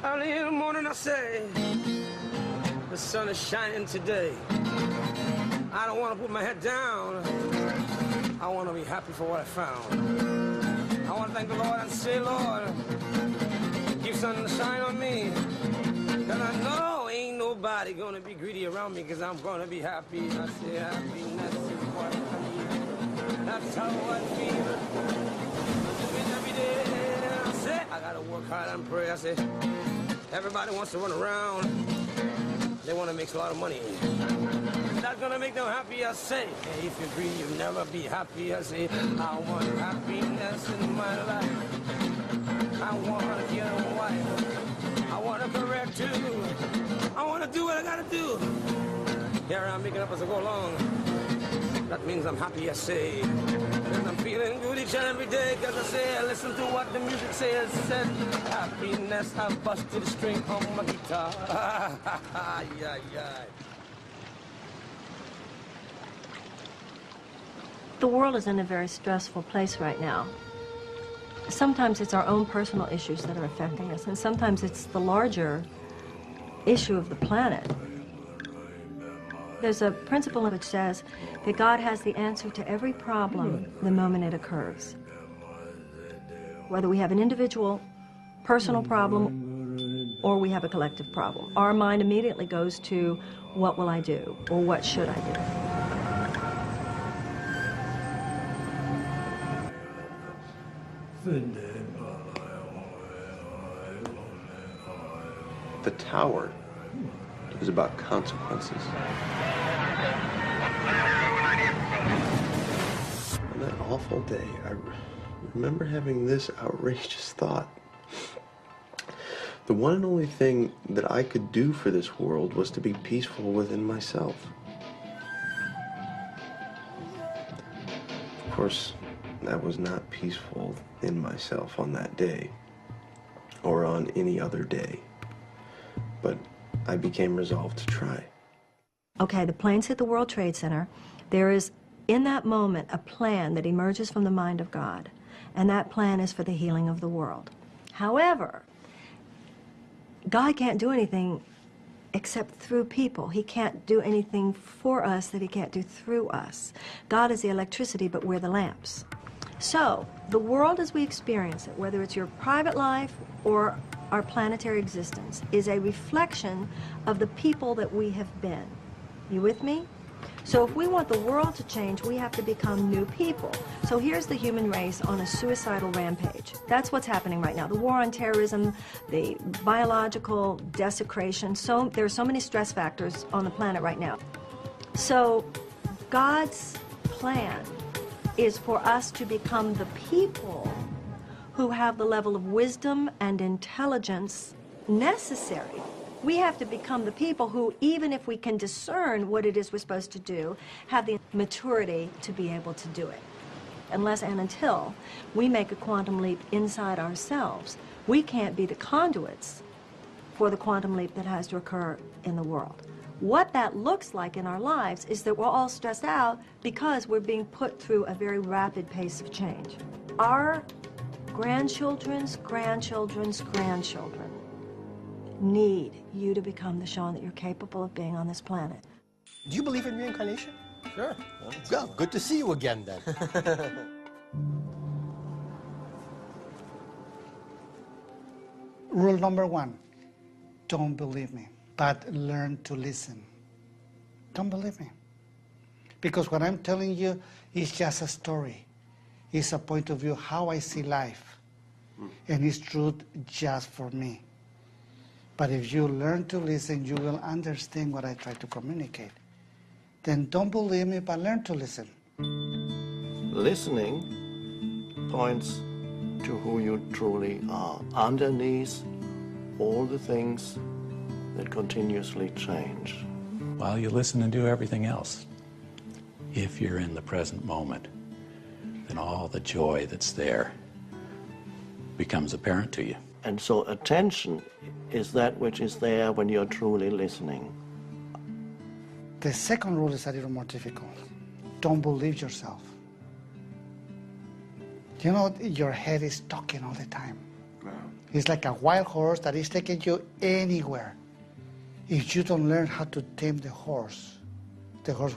Early in the morning I say, the sun is shining today. I don't want to put my head down. I want to be happy for what I found. I want to thank the Lord and say, Lord, keep sunshine on me. Cause I know ain't nobody gonna be greedy around me, cause I'm gonna be happy. I say happiness is what I need. That's how I feel. Every day I say, I gotta work hard and pray. I say, everybody wants to run around. They want to make a lot of money. That's gonna make them happy, I say. Hey, if you're greedy, you'll never be happy. I say, I want happiness in my life. I want to get a wife. I want to correct too. I want to do what I gotta do. Here I'm making up as I go along. That means I'm happy, I say. Cause I'm feeling good each and every day. Cause I say, I listen to what the music says. Said, happiness, I busted a string on my guitar. Yeah, yeah. The world is in a very stressful place right now. Sometimes it's our own personal issues that are affecting us, and sometimes it's the larger issue of the planet. There's a principle which says that God has the answer to every problem the moment it occurs. Whether we have an individual, personal problem, or we have a collective problem, our mind immediately goes to, what will I do, or what should I do? The tower is about consequences. On that awful day, I remember having this outrageous thought. The one and only thing that I could do for this world was to be peaceful within myself. Of course, I was not peaceful in myself on that day, or on any other day, but I became resolved to try. Okay, the planes hit the World Trade Center. There is, in that moment, a plan that emerges from the mind of God, and that plan is for the healing of the world. However, God can't do anything except through people. He can't do anything for us that he can't do through us. God is the electricity, but we're the lamps. So, the world as we experience it, whether it's your private life or our planetary existence, is a reflection of the people that we have been. You with me? So if we want the world to change, we have to become new people. So here's the human race on a suicidal rampage. That's what's happening right now. The war on terrorism, the biological desecration, there are so many stress factors on the planet right now. So God's plan is for us to become the people who have the level of wisdom and intelligence necessary. We have to become the people who, even if we can discern what it is we're supposed to do, have the maturity to be able to do it. Unless and until we make a quantum leap inside ourselves, we can't be the conduits for the quantum leap that has to occur in the world. What that looks like in our lives is that we're all stressed out because we're being put through a very rapid pace of change. Our grandchildren's grandchildren's grandchildren need you to become the Sean that you're capable of being on this planet. Do you believe in reincarnation? Sure. Well, good to see you again then. Rule number 1, don't believe me, but learn to listen. Don't believe me. Because what I'm telling you is just a story. It's a point of view, how I see life. And it's truth just for me. But if you learn to listen, you will understand what I try to communicate. Then don't believe me, but learn to listen. Listening points to who you truly are, underneath all the things that continuously change. While you listen and do everything else, if you're in the present moment, then all the joy that's there becomes apparent to you. And so attention is that which is there when you're truly listening. The second rule is a little more difficult. Don't believe yourself. You know, your head is talking all the time. It's like a wild horse that is taking you anywhere. If you don't learn how to tame the horse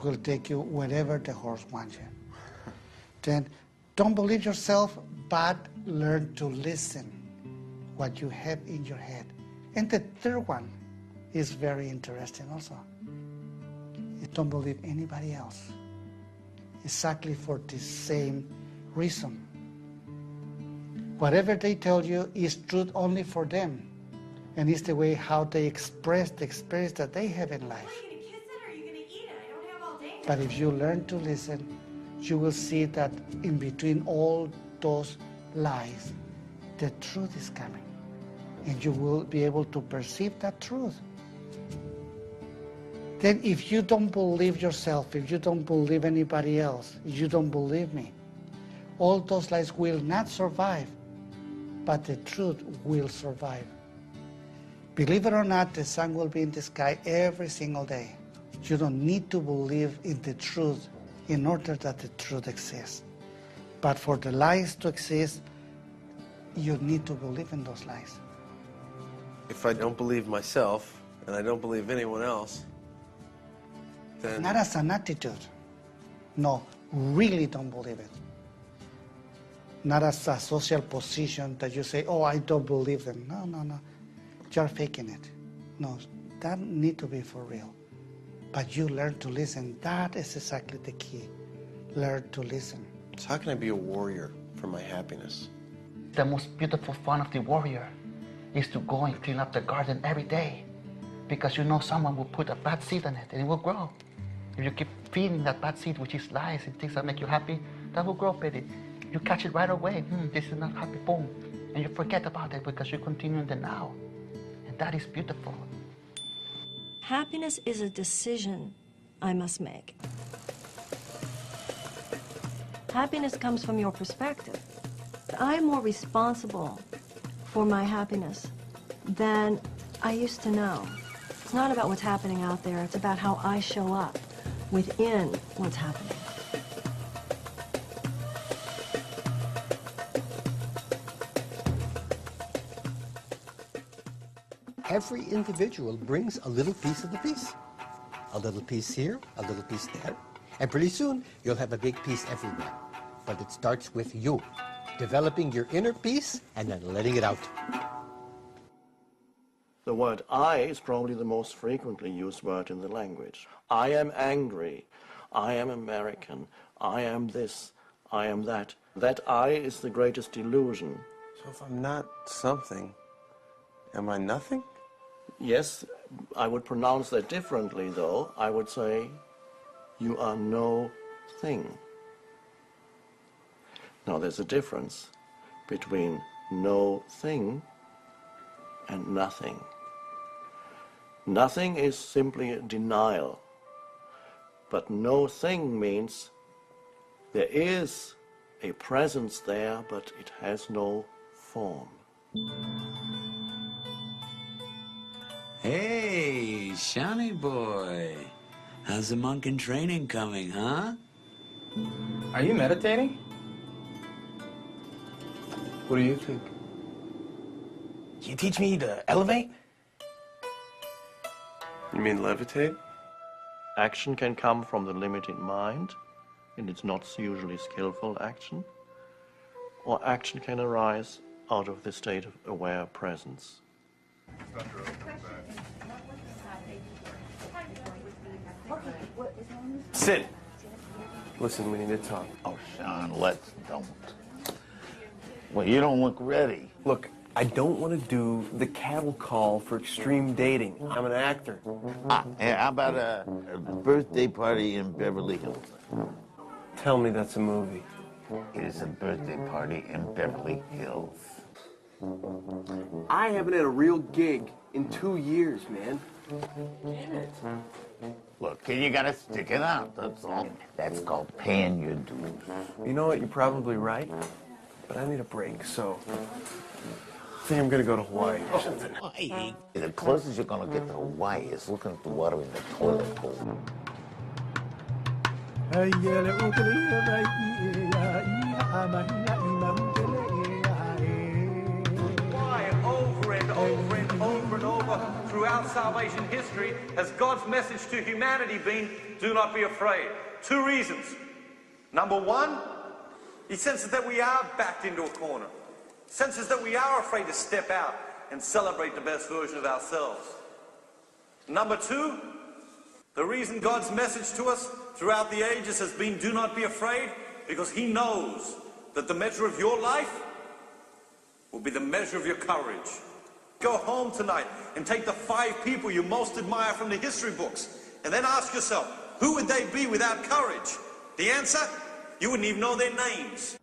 will take you wherever the horse wants you. Then don't believe yourself, but learn to listen what you have in your head. And the third one is very interesting also. You don't believe anybody else. Exactly for the same reason. Whatever they tell you is truth only for them. And it's the way how they express the experience that they have in life. Are you gonna kiss it or are you gonna eat it? I don't have all day. But if you learn to listen, you will see that in between all those lies, the truth is coming. And you will be able to perceive that truth. Then if you don't believe yourself, if you don't believe anybody else, if you don't believe me, all those lies will not survive, but the truth will survive. Believe it or not, the sun will be in the sky every single day. You don't need to believe in the truth in order that the truth exists. But for the lies to exist, you need to believe in those lies. If I don't believe myself, and I don't believe anyone else, then... Not as an attitude. No, really don't believe it. Not as a social position that you say, oh, I don't believe them. No, no, no. You're faking it. No, that need to be for real. But you learn to listen. That is exactly the key. Learn to listen. So how can I be a warrior for my happiness? The most beautiful fun of the warrior is to go and clean up the garden every day, because you know someone will put a bad seed in it and it will grow. If you keep feeding that bad seed, which is lies and things that make you happy, that will grow, baby. You catch it right away. This is not happy, boom. And you forget about it because you continue in the now. And that is beautiful. Happiness is a decision I must make. Happiness comes from your perspective. I'm more responsible for my happiness than I used to know. It's not about what's happening out there. It's about how I show up within what's happening. Every individual brings a little piece of the piece. A little piece here, a little piece there. And pretty soon, you'll have a big piece everywhere. But it starts with you, developing your inner peace and then letting it out. The word I is probably the most frequently used word in the language. I am angry. I am American. I am this. I am that. That I is the greatest illusion. So if I'm not something, am I nothing? Yes, I would pronounce that differently, though. I would say, you are no thing. Now, there's a difference between no thing and nothing. Nothing is simply a denial. But no thing means there is a presence there, but it has no form. Hey, Shawnee boy. How's the monk in training coming, huh? Are you meditating? What do you think? You teach me to elevate? You mean levitate? Action can come from the limited mind, and it's not usually skillful action, or action can arise out of the state of aware presence. Sit. Listen, we need to talk. Oh, Sean, let's don't. Well, you don't look ready. Look, I don't want to do the cattle call for extreme dating. I'm an actor. Hey, how about a birthday party in Beverly Hills? Tell me that's a movie. It is a birthday party in Beverly Hills. I haven't had a real gig in 2 years, man. Damn it. Look, kid, you gotta stick it out, that's all. That's called paying your dues. You know what, you're probably right, but I need a break, so I think I'm gonna go to Hawaii or something. Hawaii? The closest you're gonna get to Hawaii is looking at the water in the toilet bowl. Why, over and over and over and over throughout salvation history has God's message to humanity been, do not be afraid? 2 reasons. Number one, he senses that we are backed into a corner. Senses that we are afraid to step out and celebrate the best version of ourselves. Number two, the reason God's message to us throughout the ages has been, do not be afraid, because he knows that the measure of your life will be the measure of your courage. Go home tonight and take the 5 people you most admire from the history books and then ask yourself, who would they be without courage? The answer? You wouldn't even know their names.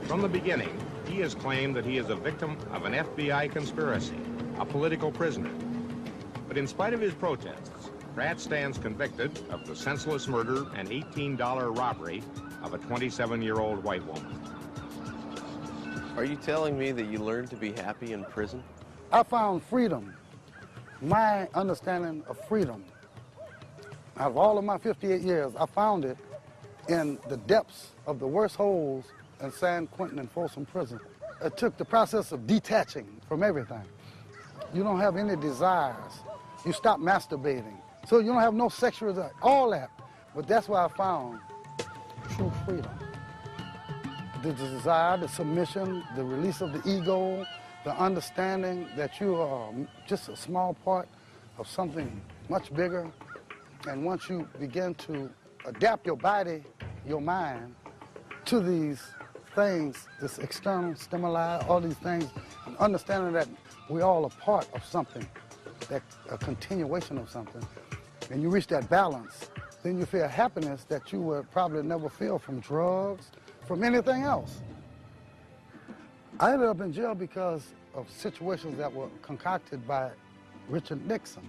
From the beginning, he has claimed that he is a victim of an FBI conspiracy, a political prisoner. But in spite of his protests, Pratt stands convicted of the senseless murder and $18 robbery of a 27-year-old white woman. Are you telling me that you learned to be happy in prison? I found freedom, my understanding of freedom. Out of all of my 58 years, I found it in the depths of the worst holes in San Quentin and Folsom Prison. It took the process of detaching from everything. You don't have any desires. You stop masturbating. So you don't have no sexual desire, all that. But that's where I found true freedom. The desire, the submission, the release of the ego, the understanding that you are just a small part of something much bigger. And once you begin to adapt your body, your mind, to these things, this external stimuli, all these things, and understanding that we all are part of something, that a continuation of something, and you reach that balance, then you feel happiness that you would probably never feel from drugs, from anything else. I ended up in jail because of situations that were concocted by Richard Nixon.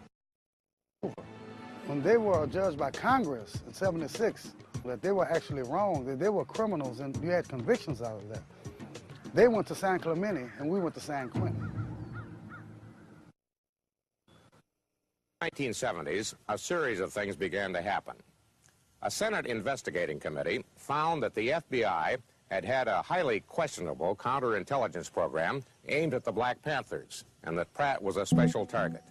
When they were judged by Congress in '76, that they were actually wrong, that they were criminals, and you had convictions out of that. They went to San Clemente, and we went to San Quentin. 1970s, a series of things began to happen. A Senate investigating committee found that the FBI had had a highly questionable counterintelligence program aimed at the Black Panthers, and that Pratt was a special target.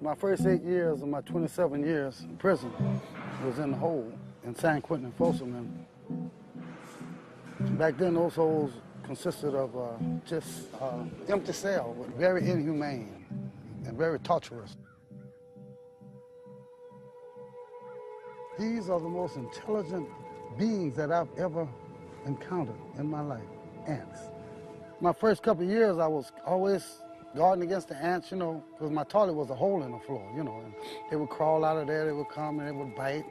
My first 8 years of my 27 years in prison was in the hole in San Quentin and Folsom. And back then, those holes consisted of just empty cell, but very inhumane and very torturous. These are the most intelligent beings that I've ever encountered in my life, ants. My first couple of years, I was always guarding against the ants, you know, because my toilet was a hole in the floor, you know, and they would crawl out of there, they would come and they would bite.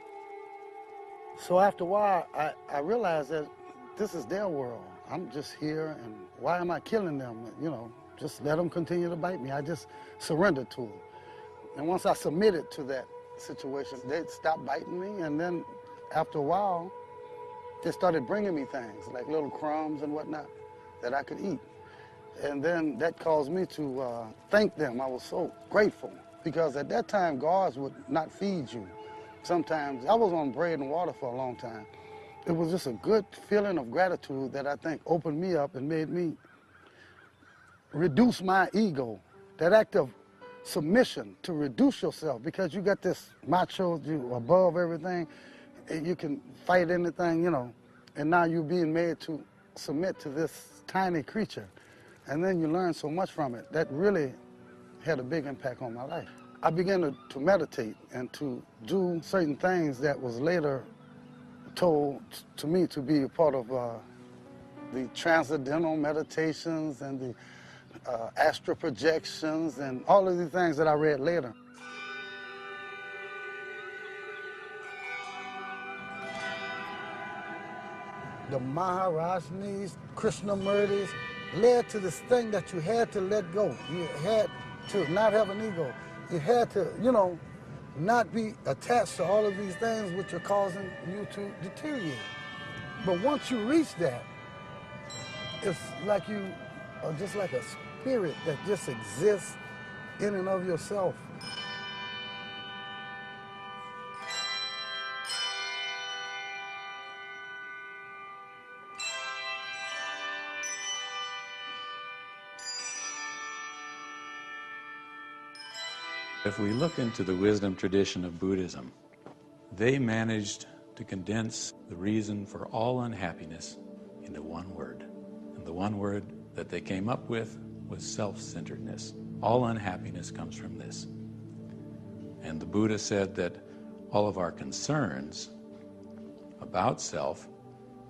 So after a while, I realized that this is their world. I'm just here, and why am I killing them? You know, just let them continue to bite me. I just surrendered to them. And once I submitted to that situation, they'd stop biting me, and then after a while, they started bringing me things, like little crumbs and whatnot, that I could eat. And then that caused me to thank them. I was so grateful, because at that time, guards would not feed you. Sometimes, I was on bread and water for a long time. It was just a good feeling of gratitude that I think opened me up and made me reduce my ego. That act of submission, to reduce yourself, because you got this macho, you above everything, and you can fight anything, you know, and now you're being made to submit to this tiny creature. And then you learn so much from it. That really had a big impact on my life. I began to meditate and to do certain things that was later told to me to be a part of the transcendental meditations and the astral projections and all of these things that I read later. The Maharajnis, Krishnamurtis, led to this thing that you had to let go. You had to not have an ego. You had to, you know, not be attached to all of these things which are causing you to deteriorate. But once you reach that, it's like you are just like a spirit that just exists in and of yourself. If we look into the wisdom tradition of Buddhism, they managed to condense the reason for all unhappiness into one word. And the one word that they came up with was self-centeredness. All unhappiness comes from this. And the Buddha said that all of our concerns about self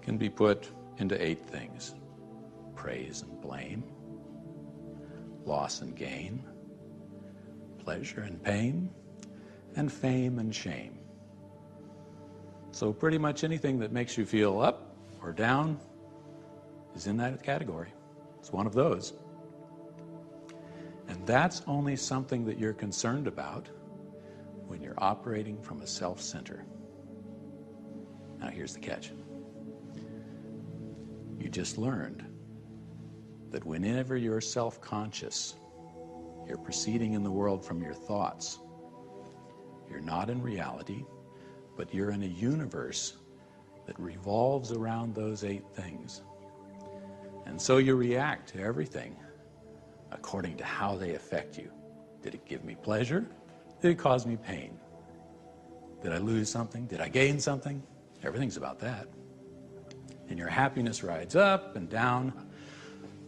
can be put into 8 things: praise and blame, loss and gain, pleasure and pain, and fame and shame. So pretty much anything that makes you feel up or down is in that category. It's one of those. And that's only something that you're concerned about when you're operating from a self-center. Now here's the catch. You just learned that whenever you're self-conscious, you're proceeding in the world from your thoughts. You're not in reality, but you're in a universe that revolves around those 8 things. And so you react to everything according to how they affect you. Did it give me pleasure? Did it cause me pain? Did I lose something? Did I gain something? Everything's about that. And your happiness rides up and down.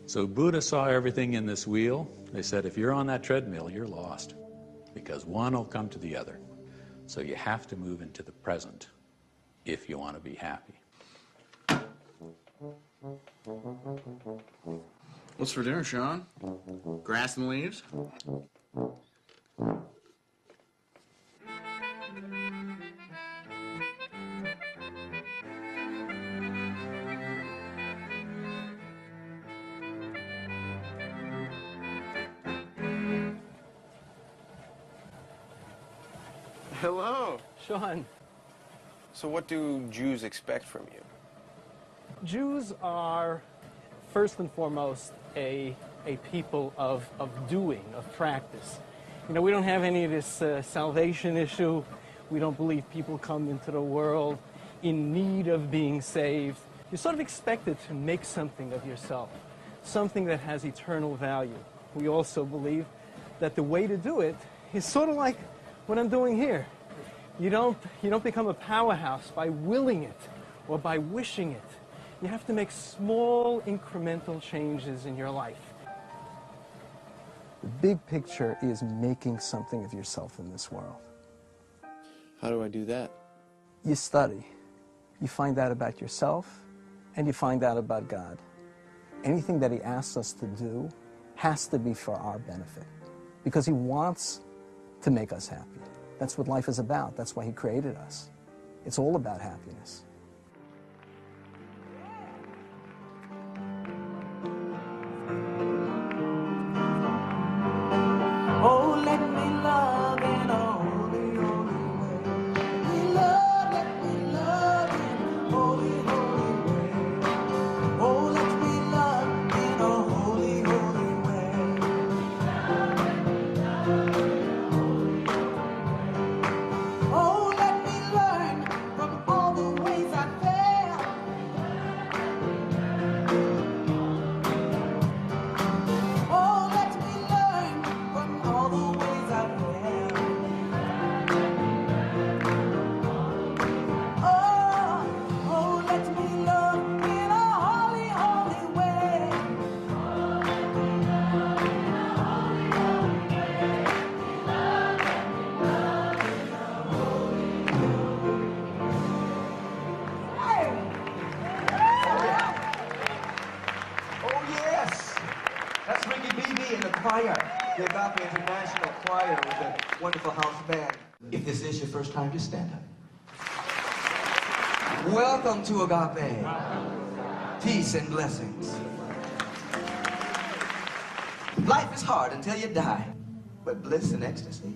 So Buddha saw everything in this wheel. They said, if you're on that treadmill, you're lost, because one will come to the other. So you have to move into the present if you want to be happy. What's for dinner, Sean? Grass and leaves? Hello. Sean. So what do Jews expect from you? Jews are, first and foremost, a people of doing, of practice. You know, we don't have any of this salvation issue. We don't believe people come into the world in need of being saved. You're sort of expected to make something of yourself, something that has eternal value. We also believe that the way to do it is sort of like what I'm doing here. You don't become a powerhouse by willing it or by wishing it. You have to make small incremental changes in your life. The big picture is making something of yourself in this world. How do I do that? You study. You find out about yourself, and you find out about God. Anything that He asks us to do has to be for our benefit, because He wants to make us happy. That's what life is about. That's why He created us. It's all about happiness. Oh, let me love in a holy, holy way. Let me love in a holy, holy way. Oh, let me love in a holy, holy way. Oh, let me learn from all the ways the Agape International Choir with a wonderful house band. If this is your first time, just stand up. Welcome to Agape. Peace and blessings. Life is hard until you die, but bliss and ecstasy,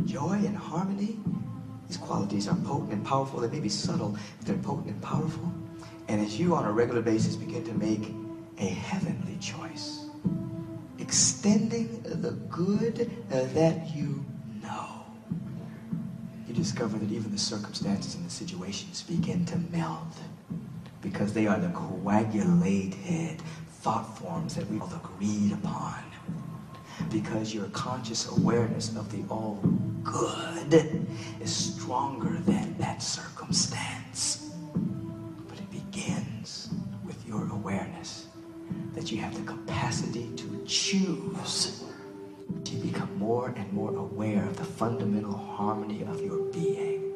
joy and harmony, these qualities are potent and powerful. They may be subtle, but they're potent and powerful. And as you on a regular basis begin to make a heavenly choice, extending the good that you know, you discover that even the circumstances and the situations begin to meld, because they are the coagulated thought forms that we've all agreed upon. Because your conscious awareness of the all good is stronger than that circumstance. But it begins with your awareness that you have the capacity to choose. You become more and more aware of the fundamental harmony of your being.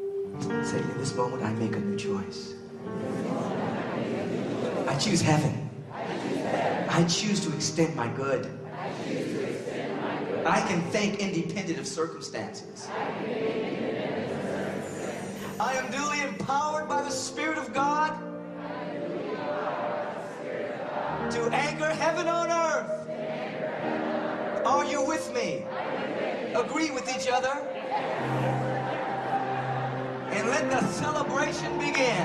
Say, in this moment, I make a new choice. I choose heaven. I choose to extend my good. I can think independent of circumstances. I am duly empowered by the Spirit of God to anchor heaven on earth. Are you with me? Agree with each other. And let the celebration begin.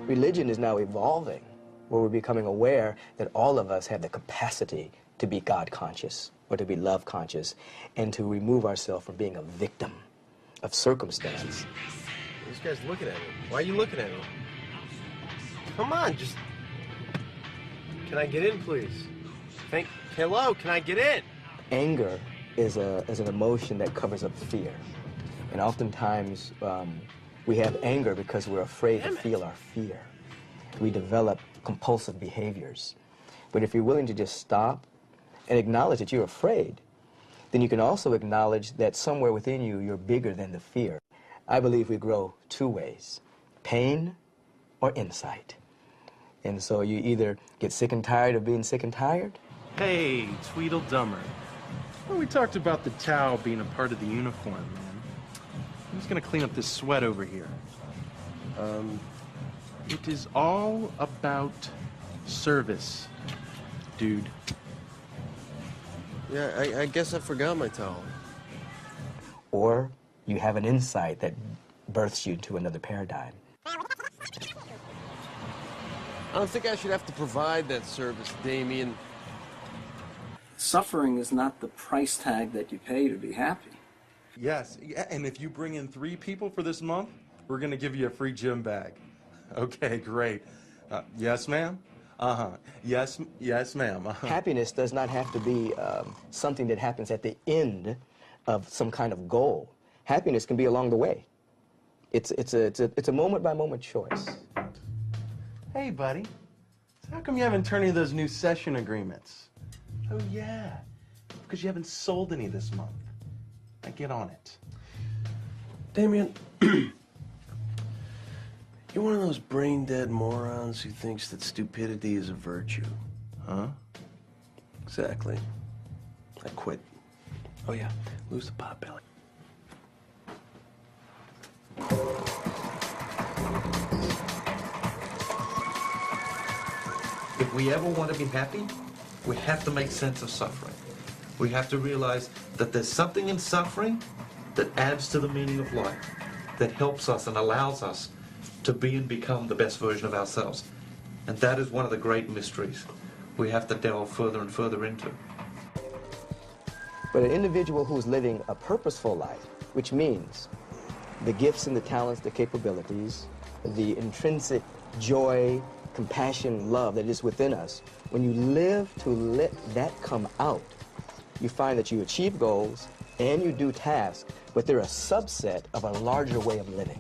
Religion is now evolving, where we're becoming aware that all of us have the capacity to be God conscious or to be love conscious and to remove ourselves from being a victim of circumstance. This guy's looking at me. Why are you looking at me? Come on, just... Can I get in, please? Hello, can I get in? Anger is an emotion that covers up fear. And oftentimes, we have anger because we're afraid to feel our fear. We develop compulsive behaviors. But if you're willing to just stop and acknowledge that you're afraid, then you can also acknowledge that somewhere within you, you're bigger than the fear. I believe we grow two ways, pain or insight. And so you either get sick and tired of being sick and tired. Hey, Tweedledummer. Well, we talked about the towel being a part of the uniform, man. I'm just gonna clean up this sweat over here. It is all about service, dude. Yeah, I guess I forgot my towel. Or you have an insight that births you to another paradigm. I don't think I should have to provide that service, Damien. Suffering is not the price tag that you pay to be happy. Yes, and if you bring in 3 people for this month, we're gonna give you a free gym bag. Okay, great. Yes, ma'am? Yes, ma'am. Happiness does not have to be something that happens at the end of some kind of goal. Happiness can be along the way. It's a moment-by-moment choice. Hey, buddy. So how come you haven't turned any of those new session agreements? Oh, yeah. Because you haven't sold any this month. Now get on it. Damien, you're one of those brain-dead morons who thinks that stupidity is a virtue, huh? Exactly. I quit. Oh, yeah, lose the pot belly. If we ever want to be happy, we have to make sense of suffering. We have to realize that there's something in suffering that adds to the meaning of life, that helps us and allows us to be and become the best version of ourselves. And that is one of the great mysteries we have to delve further and further into. But an individual who's living a purposeful life, which means the gifts and the talents, the capabilities, the intrinsic joy, compassion, love that is within us, when you live to let that come out, you find that you achieve goals and you do tasks, but they're a subset of a larger way of living.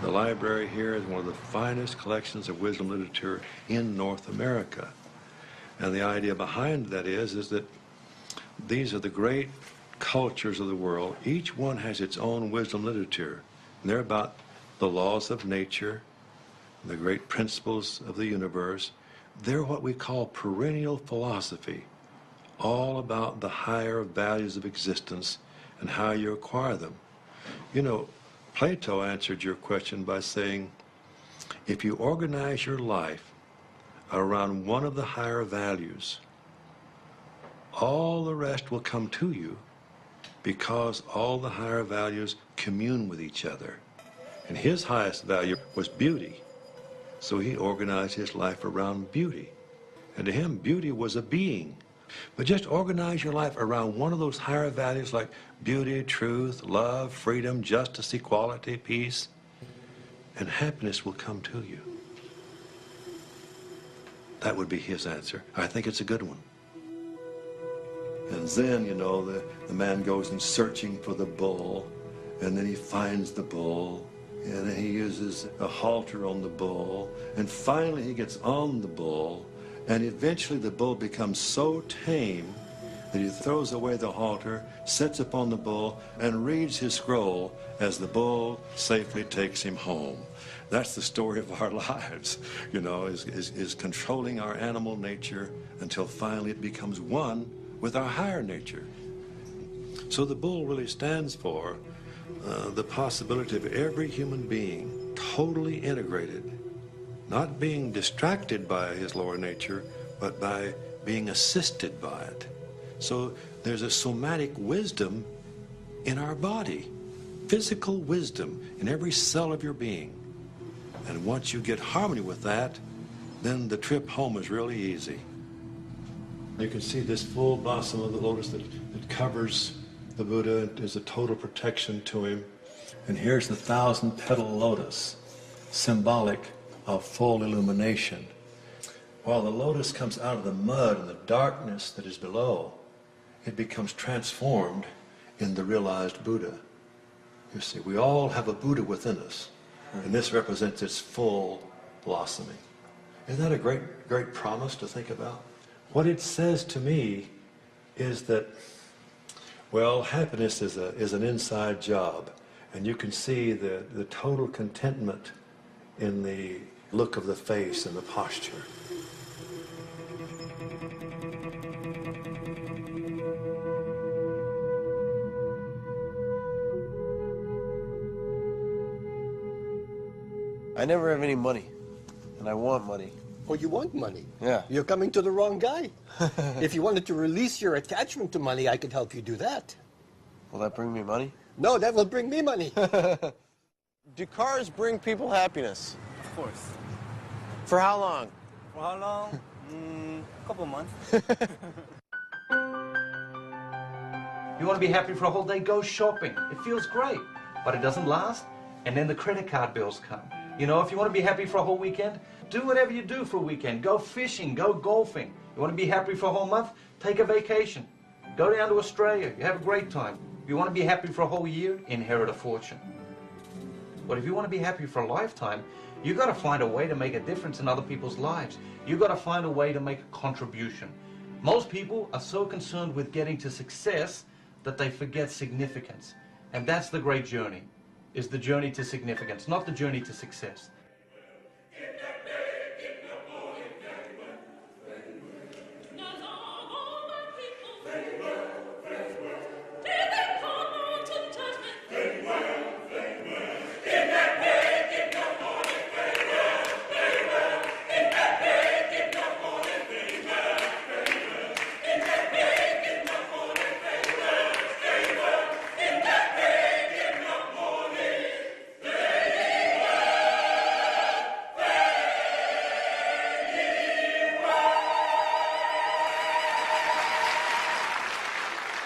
The library here is one of the finest collections of wisdom literature in North America. And the idea behind that is that these are the great cultures of the world, each one has its own wisdom literature. And they're about the laws of nature, the great principles of the universe. They're what we call perennial philosophy, all about the higher values of existence and how you acquire them. You know, Plato answered your question by saying, if you organize your life around one of the higher values, all the rest will come to you because all the higher values commune with each other. And his highest value was beauty. So he organized his life around beauty. And to him, beauty was a being. But just organize your life around one of those higher values like beauty, truth, love, freedom, justice, equality, peace, and happiness will come to you. That would be his answer. I think it's a good one. And then, you know, the man goes and searching for the bull, and then he finds the bull, and then he uses a halter on the bull, and finally he gets on the bull, and eventually the bull becomes so tame that he throws away the halter, sits upon the bull, and reads his scroll as the bull safely takes him home. That's the story of our lives, you know, is controlling our animal nature until finally it becomes one with our higher nature. So the bull really stands for the possibility of every human being totally integrated, not being distracted by his lower nature, but by being assisted by it. So there's a somatic wisdom in our body, physical wisdom in every cell of your being. And once you get harmony with that, then the trip home is really easy. You can see this full blossom of the lotus that covers the Buddha is a total protection to him. And here's the 1,000-petal lotus, symbolic of full illumination. While the lotus comes out of the mud and the darkness that is below, it becomes transformed in the realized Buddha. You see, we all have a Buddha within us, and this represents its full blossoming. Isn't that a great promise to think about? What it says to me is that, well, happiness is an inside job, and you can see the total contentment in the look of the face and the posture. I never have any money, and I want money. Oh, you want money? Yeah. You're coming to the wrong guy. If you wanted to release your attachment to money, I could help you do that. Will that bring me money? No, that will bring me money. Do cars bring people happiness? Of course. For how long? For how long? A couple months. You want to be happy for a whole day? Go shopping. It feels great, but it doesn't last. And then the credit card bills come. You know, if you want to be happy for a whole weekend, do whatever you do for a weekend. Go fishing, go golfing. You want to be happy for a whole month? Take a vacation. Go down to Australia. You have a great time. If you want to be happy for a whole year, inherit a fortune. But if you want to be happy for a lifetime, you've got to find a way to make a difference in other people's lives. You've got to find a way to make a contribution. Most people are so concerned with getting to success that they forget significance. And that's the great journey, is the journey to significance, not the journey to success.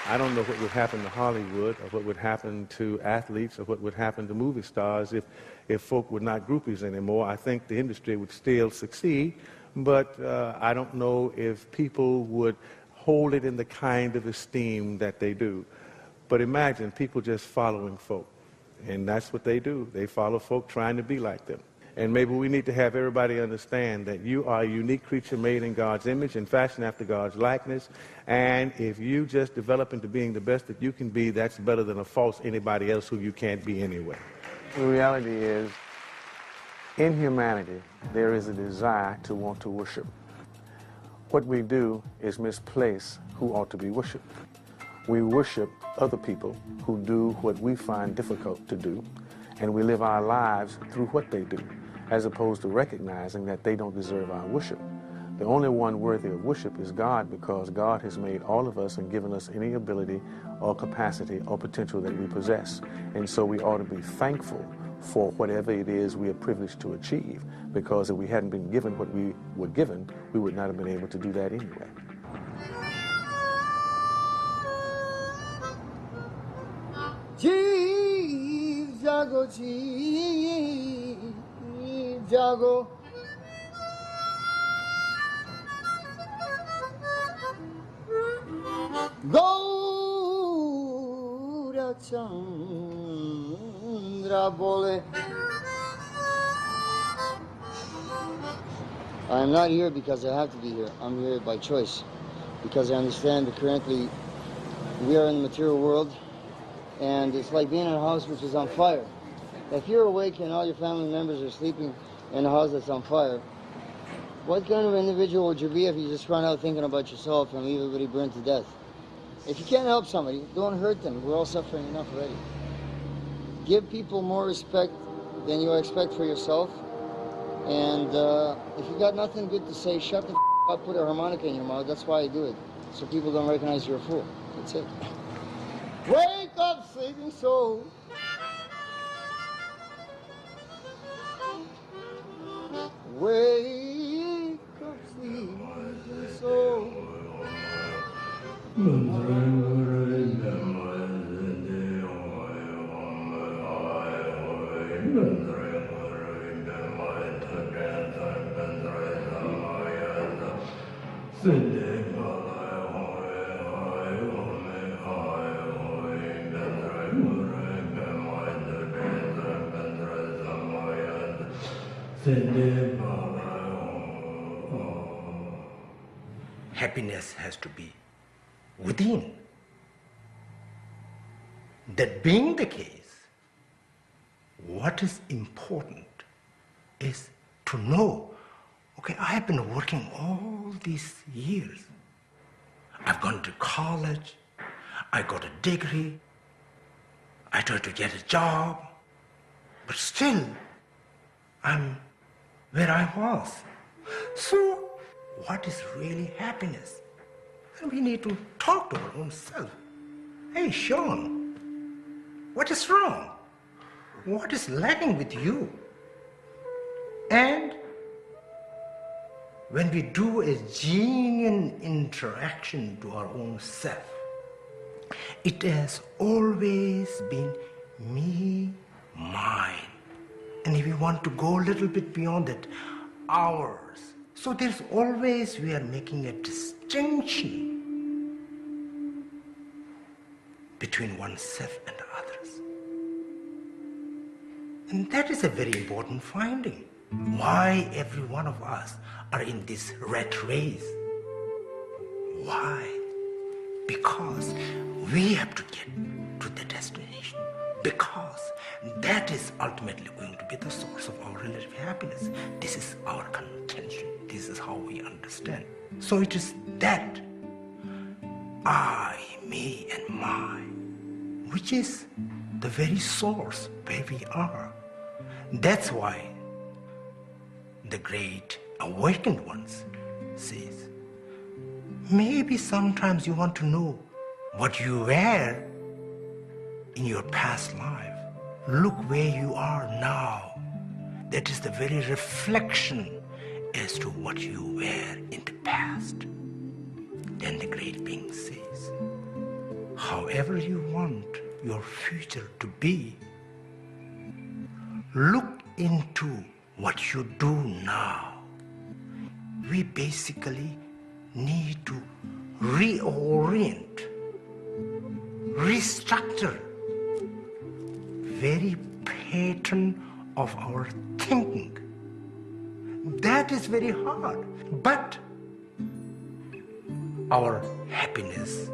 I don't know what would happen to Hollywood or what would happen to athletes or what would happen to movie stars if folk were not groupies anymore. I think the industry would still succeed, but I don't know if people would hold it in the kind of esteem that they do. But imagine people just following folk, and that's what they do. They follow folk trying to be like them. And maybe we need to have everybody understand that you are a unique creature made in God's image and fashioned after God's likeness. And if you just develop into being the best that you can be, that's better than a false anybody else who you can't be anyway. The reality is, in humanity, there is a desire to want to worship. What we do is misplace who ought to be worshiped. We worship other people who do what we find difficult to do, and we live our lives through what they do, as opposed to recognizing that they don't deserve our worship. The only one worthy of worship is God, because God has made all of us and given us any ability or capacity or potential that we possess. And so we ought to be thankful for whatever it is we are privileged to achieve, because if we hadn't been given what we were given, we would not have been able to do that anyway. Jago, jago. Gaura Chandra bole. I'm not here because I have to be here. I'm here by choice, because I understand that currently we are in the material world, and it's like being in a house which is on fire. If you're awake and all your family members are sleeping in a house that's on fire, what kind of individual would you be if you just run out thinking about yourself and leave everybody burned to death? If you can't help somebody, don't hurt them. We're all suffering enough already. Give people more respect than you expect for yourself. And if you got nothing good to say, shut the up, put a harmonica in your mouth. That's why I do it, so people don't recognize you're a fool. That's it. Wake up, sleeping soul. Wake up, sleeping soul. Happiness has to be within. That being the case, what is important is to know, okay, I have been working all these years. I've gone to college, I got a degree, I tried to get a job, but still I'm where I was. So what is really happiness? And we need to talk to our own self. Hey, Sean, what is wrong? What is lacking with you? And when we do a genuine interaction to our own self, it has always been me, mine. And if we want to go a little bit beyond that, ours. So there's always, we are making a distinction between oneself and others. And that is a very important finding. Why every one of us are in this rat race. Why? Because we have to get to the destination. Because that is ultimately going to be the source of our relative happiness. This is our contention. This is how we understand. So it is that I, me, and mine, which is the very source where we are. That's why the great awakened ones says, maybe sometimes you want to know what you were in your past life. Look where you are now. That is the very reflection as to what you were in the past. Then the great being says, however you want your future to be, look into what you do now. We basically need to reorient, restructure very pattern of our thinking That is very hard. But our happiness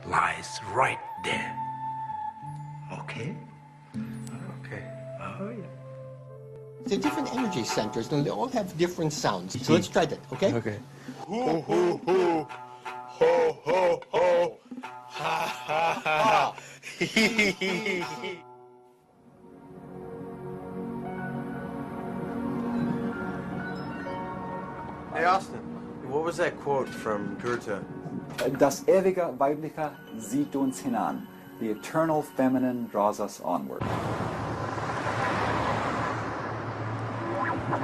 lies right there. Okay? Okay. Oh, yeah. They're different energy centers, and they all have different sounds. So let's try that, okay? Okay. Hoo, hoo, hoo. Ho, ho, ho. Ha, ha, ha. Hee, hee, hee, hee. Hey, Austin, what was that quote from Goethe? Das ewige Weibliche zieht uns hinan. The eternal feminine draws us onward.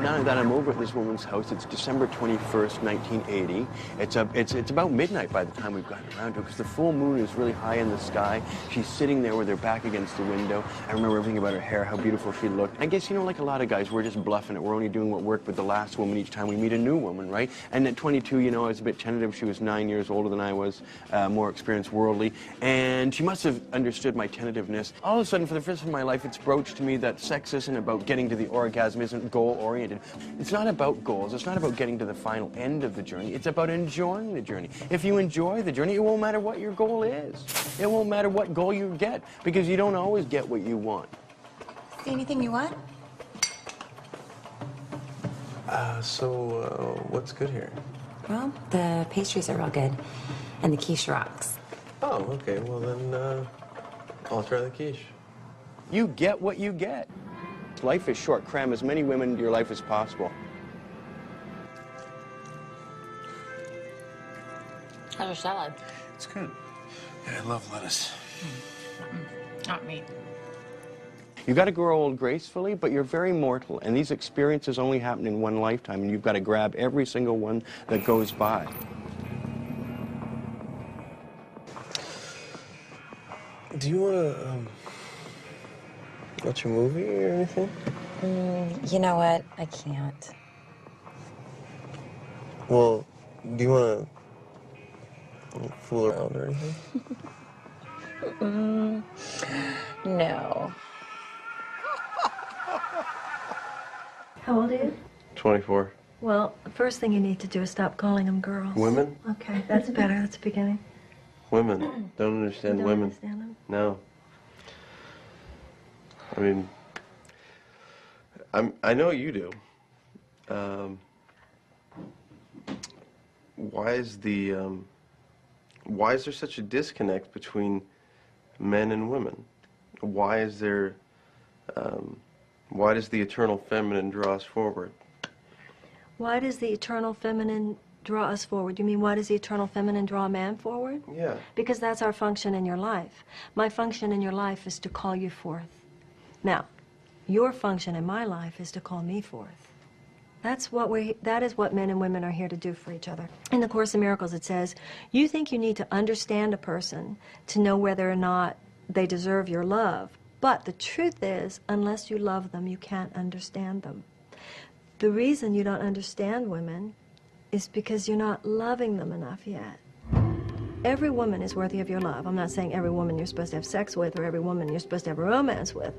Now that I'm over at this woman's house, it's December 21st, 1980. It's about midnight by the time we've gotten around to it, because the full moon is really high in the sky. She's sitting there with her back against the window. I remember everything about her hair, how beautiful she looked. I guess, you know, like a lot of guys, we're just bluffing it. We're only doing what worked with the last woman each time we meet a new woman, right? And at 22, you know, I was a bit tentative. She was 9 years older than I was, more experienced worldly, and she must have understood my tentativeness. All of a sudden, for the first time in my life, it's broached to me that sex isn't about getting to the orgasm, isn't goal-oriented. It's not about goals. It's not about getting to the final end of the journey. It's about enjoying the journey. If you enjoy the journey, it won't matter what your goal is. It won't matter what goal you get, because you don't always get what you want. See anything you want? What's good here? Well, the pastries are real good, and the quiche rocks. Oh, okay. Well, then, I'll try the quiche. You get what you get. Life is short. Cram as many women into your life as possible. How's your salad? It's good. Yeah, I love lettuce. Not me. You got to grow old gracefully, but you're very mortal, and these experiences only happen in one lifetime, and you've got to grab every single one that goes by. Do you want to, watch a movie or anything? You know what? I can't. Well, do you want to fool around or anything? No. How old are you? 24. Well, the first thing you need to do is stop calling them girls. Women? Okay, that's better. That's the beginning. Women. Don't understand You don't women. understand them? No. I mean, I know you do. Why is there such a disconnect between men and women? Why is there, why does the eternal feminine draw us forward? Why does the eternal feminine draw us forward? You mean why does the eternal feminine draw a man forward? Yeah. Because that's our function in your life. My function in your life is to call you forth. Now, your function in my life is to call me forth. That is what men and women are here to do for each other. In the Course in Miracles, it says, you think you need to understand a person to know whether or not they deserve your love. But the truth is, unless you love them, you can't understand them. The reason you don't understand women is because you're not loving them enough yet. Every woman is worthy of your love. I'm not saying every woman you're supposed to have sex with or every woman you're supposed to have a romance with.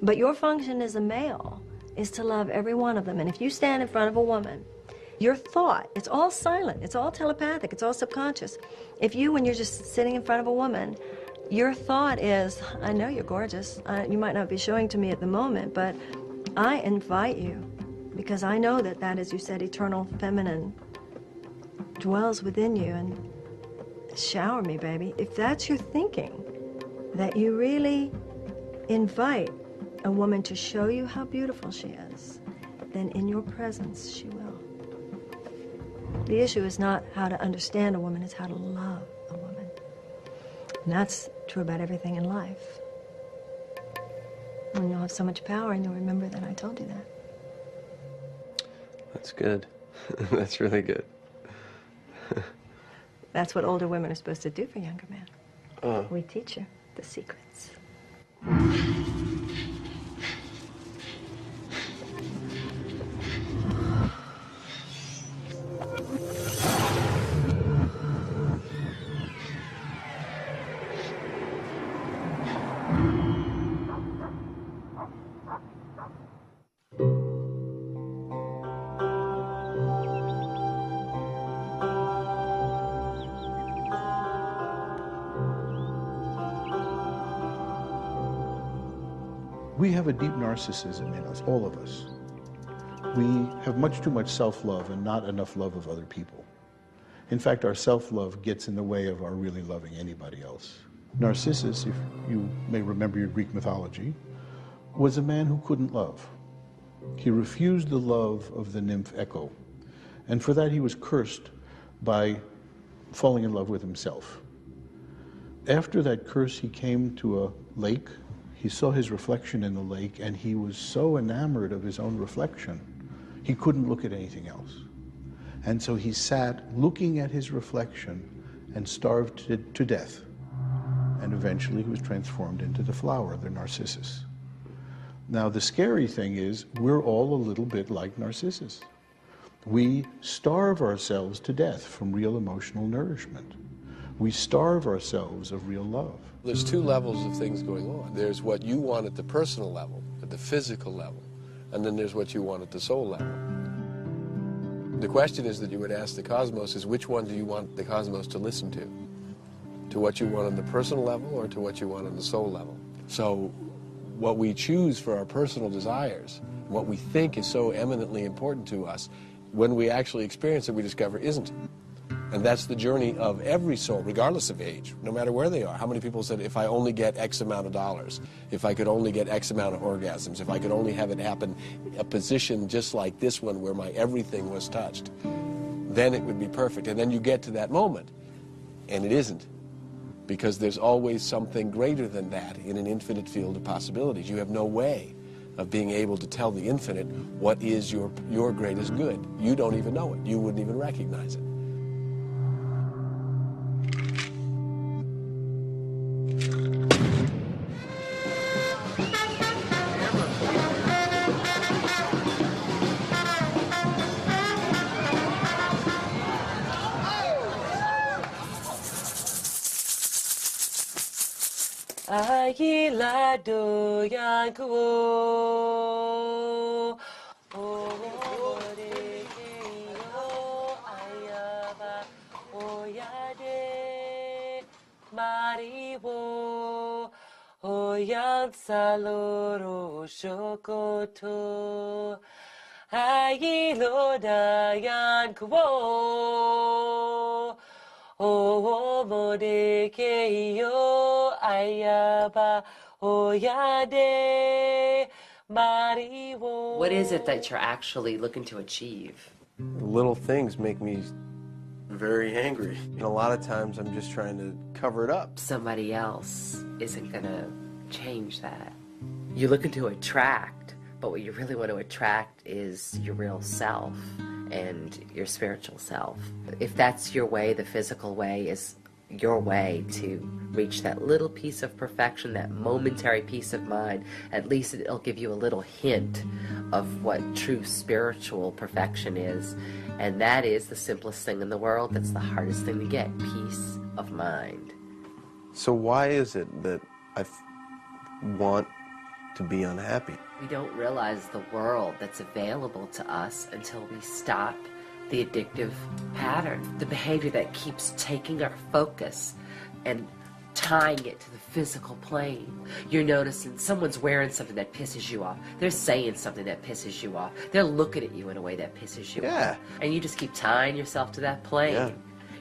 But your function as a male is to love every one of them. And if you stand in front of a woman, your thought, it's all silent, it's all telepathic, it's all subconscious. If you, when you're just sitting in front of a woman, your thought is, I know you're gorgeous. You might not be showing to me at the moment, but I invite you, because I know that that, as you said, eternal feminine dwells within you, and shower me, baby. If that's your thinking, that you really invite a woman to show you how beautiful she is, then in your presence she will. The issue is not how to understand a woman, it's how to love a woman. And that's true about everything in life. And you'll have so much power, and you'll remember that I told you that. That's good. That's really good. That's what older women are supposed to do for younger men. We teach you the secrets. We have a deep narcissism in us, all of us. We have much too much self-love and not enough love of other people. In fact, our self-love gets in the way of our really loving anybody else. Narcissus, if you may remember your Greek mythology, was a man who couldn't love. He refused the love of the nymph Echo, and for that he was cursed by falling in love with himself. After that curse, he came to a lake. He saw his reflection in the lake, and he was so enamored of his own reflection, he couldn't look at anything else. And so he sat looking at his reflection and starved to death. And eventually he was transformed into the flower, the Narcissus. Now the scary thing is, we're all a little bit like Narcissus. We starve ourselves to death from real emotional nourishment. We starve ourselves of real love. There's two levels of things going on. There's what you want at the personal level, at the physical level, and then there's what you want at the soul level. The question is that you would ask the cosmos is, which one do you want the cosmos to listen to? To what you want on the personal level or to what you want on the soul level? So what we choose for our personal desires, what we think is so eminently important to us, when we actually experience it, we discover isn't. And that's the journey of every soul, regardless of age, no matter where they are. How many people said, if I only get X amount of dollars, if I could only get X amount of orgasms, if I could only have it happen a position just like this one where my everything was touched, then it would be perfect. And then you get to that moment, and it isn't. Because there's always something greater than that in an infinite field of possibilities. You have no way of being able to tell the infinite what is your greatest good. You don't even know it. You wouldn't even recognize it. Agila doyan kuo ayaba oyade mariwo oyan saloro shokoto agilo dayan kuo Modekeyo ayaba oyade mariwo. What is it that you're actually looking to achieve? Little things make me very angry. And a lot of times I'm just trying to cover it up. Somebody else isn't gonna change that. You're looking to attract, but what you really want to attract is your real self and your spiritual self. If that's your way, the physical way is your way to reach that little piece of perfection, that momentary peace of mind. At least it'll give you a little hint of what true spiritual perfection is. And that is the simplest thing in the world. That's the hardest thing to get, peace of mind. So why is it that I want to be unhappy? We don't realize the world that's available to us until we stop the addictive pattern, the behavior that keeps taking our focus and tying it to the physical plane. You're noticing someone's wearing something that pisses you off. They're saying something that pisses you off. They're looking at you in a way that pisses you off. And you just keep tying yourself to that plane. Yeah.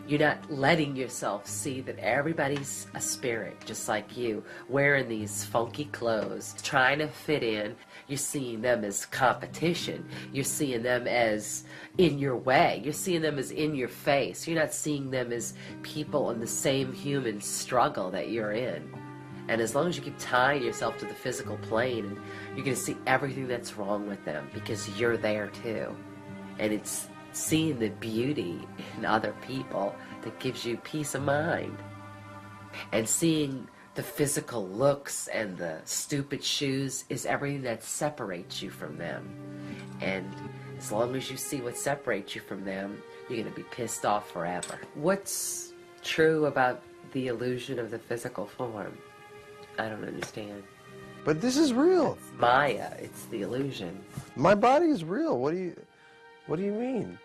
You're not letting yourself see that everybody's a spirit, just like you, wearing these funky clothes, trying to fit in. You're seeing them as competition. You're seeing them as in your way. You're seeing them as in your face. You're not seeing them as people in the same human struggle that you're in. And as long as you keep tying yourself to the physical plane, you're going to see everything that's wrong with them because you're there too. And it's seeing the beauty in other people that gives you peace of mind. And seeing the physical looks and the stupid shoes is everything that separates you from them. And as long as you see what separates you from them, you're going to be pissed off forever. What's true about the illusion of the physical form? I don't understand. But this is real. It's Maya. It's the illusion. My body is real. What do you mean?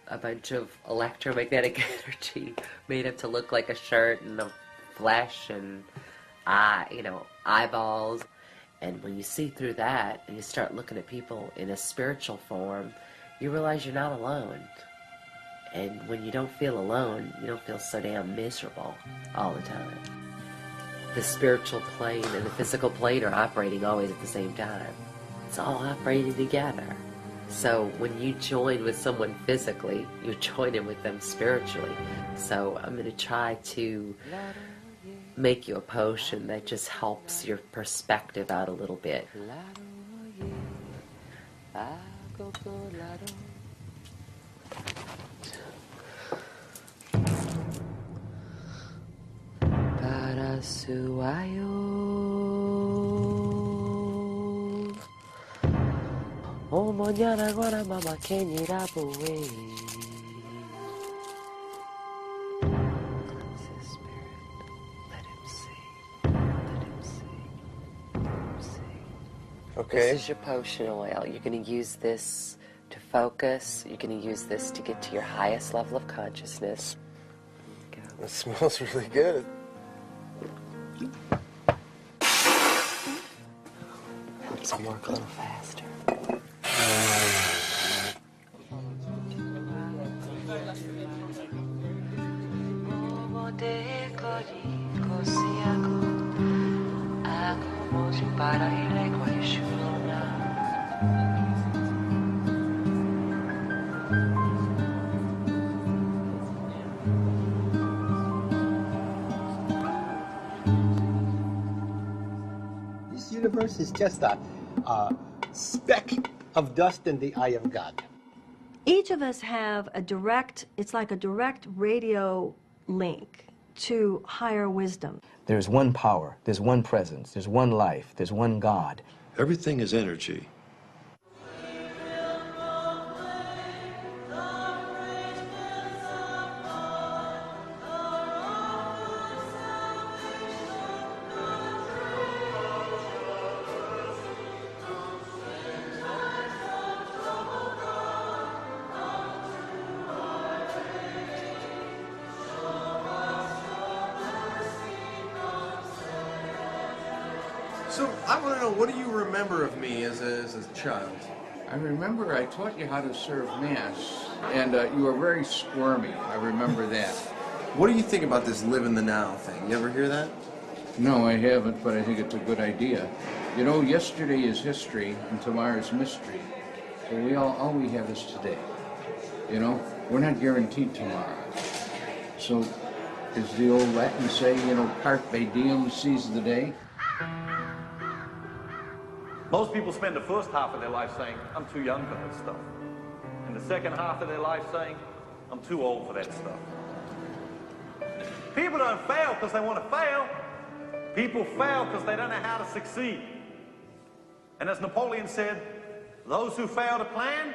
A bunch of electromagnetic energy made up to look like a shirt and a flesh and eyeballs. And when you see through that and you start looking at people in a spiritual form, you realize you're not alone. And when you don't feel alone, you don't feel so damn miserable all the time. The spiritual plane and the physical plane are operating always at the same time. It's all operating together. So when you join with someone physically, you're joining with them spiritually. So I'm going to try to make you a potion that just helps your perspective out a little bit. Para suayo o mañana guara mama kenyira boe. Okay. This is your potion oil. You're going to use this to focus. You're going to use this to get to your highest level of consciousness. It smells really good. Helps them work a little faster. This universe is just a speck of dust in the eye of God. Each of us have a direct, it's like a direct radio link to higher wisdom. There's one power, there's one presence, there's one life, there's one God. Everything is energy. So I want to know, what do you remember of me as a child? I remember I taught you how to serve Mass, and you were very squirmy. I remember that. What do you think about this live in the now thing? You ever hear that? No, I haven't, but I think it's a good idea. You know, yesterday is history, and tomorrow's mystery. So all we have is today. You know, we're not guaranteed tomorrow. So, as the old Latin say, you know, carpe diem, seize the day. Most people spend the first half of their life saying, I'm too young for that stuff. And the second half of their life saying, I'm too old for that stuff. People don't fail because they want to fail. People fail because they don't know how to succeed. And as Napoleon said, those who fail to plan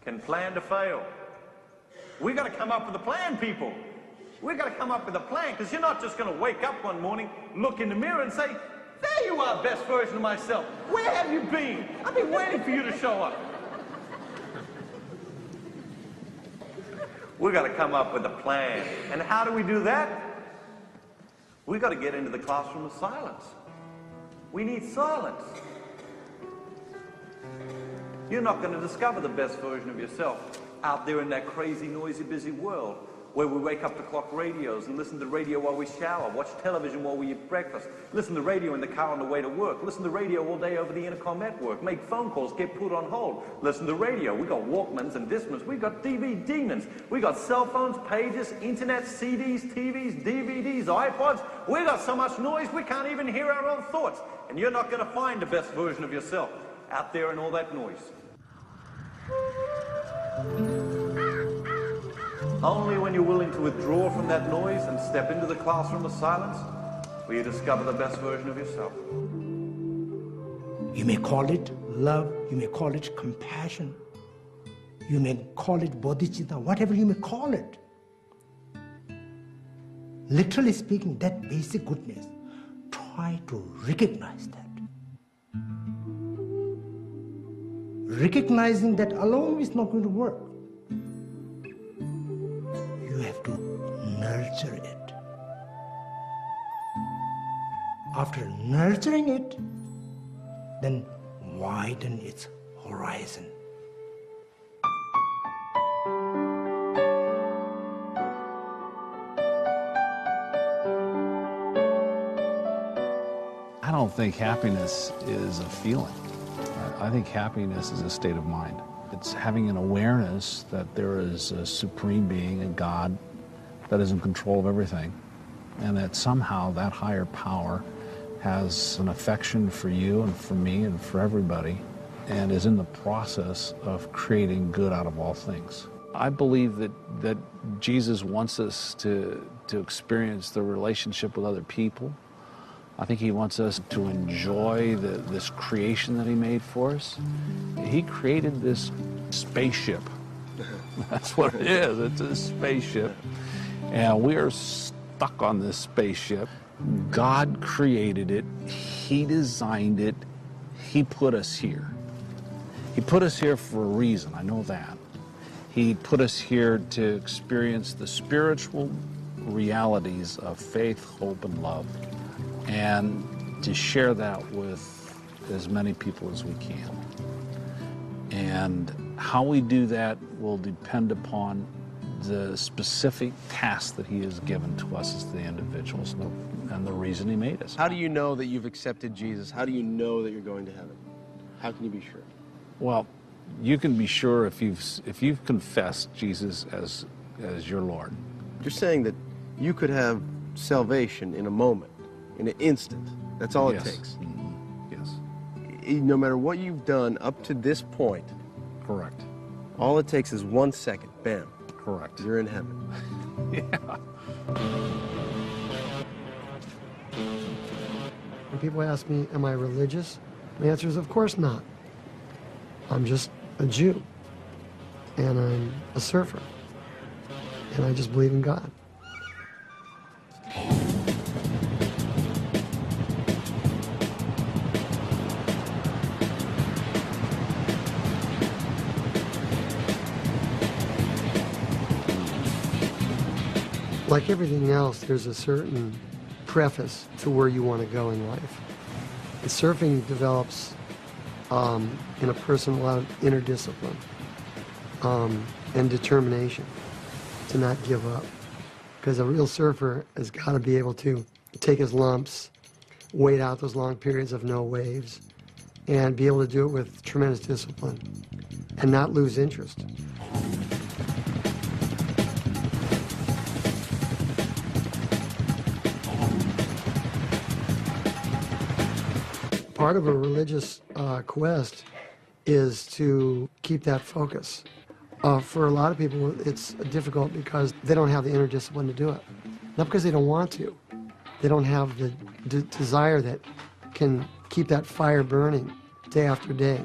can plan to fail. We got to come up with a plan, people. We got to come up with a plan, because you're not just going to wake up one morning, look in the mirror and say, there you are, best version of myself. Where have you been? I've been waiting for you to show up. We got to come up with a plan. And how do we do that? We got to get into the classroom of silence. We need silence. You're not going to discover the best version of yourself out there in that crazy, noisy, busy world where we wake up to clock radios and listen to radio while we shower, watch television while we eat breakfast, listen to radio in the car on the way to work, listen to radio all day over the intercom at work, make phone calls, get put on hold, listen to radio. We got Walkmans and Discmans, we got DVD demons, we got cell phones, pages, internet, CDs, TVs, DVDs, iPods. We got so much noise we can't even hear our own thoughts. And you're not going to find the best version of yourself out there in all that noise. Only when you're willing to withdraw from that noise and step into the classroom of silence will you discover the best version of yourself. You may call it love, you may call it compassion, you may call it bodhicitta, whatever you may call it. Literally speaking, that basic goodness, try to recognize that. Recognizing that alone is not going to work. You have to nurture it. After nurturing it, then widen its horizon. I don't think happiness is a feeling. I think happiness is a state of mind. It's having an awareness that there is a supreme being, a God, that is in control of everything, and that somehow that higher power has an affection for you and for me and for everybody, and is in the process of creating good out of all things. I believe that Jesus wants us to experience the relationship with other people. I think he wants us to enjoy this creation that he made for us. He created this spaceship. That's what it is. It's a spaceship. And we are stuck on this spaceship. God created it. He designed it. He put us here. He put us here for a reason. I know that. He put us here to experience the spiritual realities of faith, hope, and love, and to share that with as many people as we can. And how we do that will depend upon the specific task that he has given to us as the individuals and the reason he made us. How do you know that you've accepted Jesus? How do you know that you're going to heaven? How can you be sure? Well, you can be sure if you've confessed Jesus as your Lord. You're saying that you could have salvation in a moment, in an instant. That's all it takes. Mm-hmm. Yes. No matter what you've done up to this point. Correct. All it takes is 1 second. Bam. Correct. You're in heaven. Yeah. When people ask me, am I religious? My answer is, of course not. I'm just a Jew, and I'm a surfer, and I just believe in God. Like everything else, there's a certain preface to where you want to go in life. And surfing develops in a person a lot of inner discipline and determination to not give up. Because a real surfer has got to be able to take his lumps, wait out those long periods of no waves, and be able to do it with tremendous discipline and not lose interest. Part of a religious quest is to keep that focus. For a lot of people, it's difficult because they don't have the inner discipline to do it. Not because they don't want to. They don't have the desire that can keep that fire burning day after day.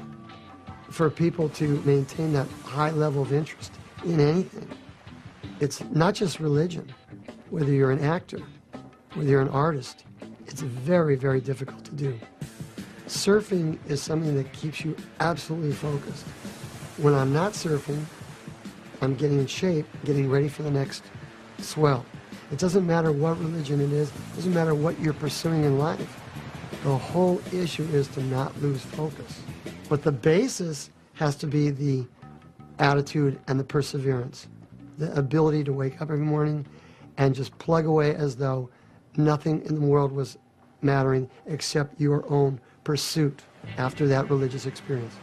For people to maintain that high level of interest in anything, it's not just religion. Whether you're an actor, whether you're an artist, it's very, very difficult to do. Surfing is something that keeps you absolutely focused. When I'm not surfing, I'm getting in shape, getting ready for the next swell. It doesn't matter what religion it is, it doesn't matter what you're pursuing in life. The whole issue is to not lose focus. But the basis has to be the attitude and the perseverance, the ability to wake up every morning and just plug away as though nothing in the world was mattering except your own pursuit after that religious experience.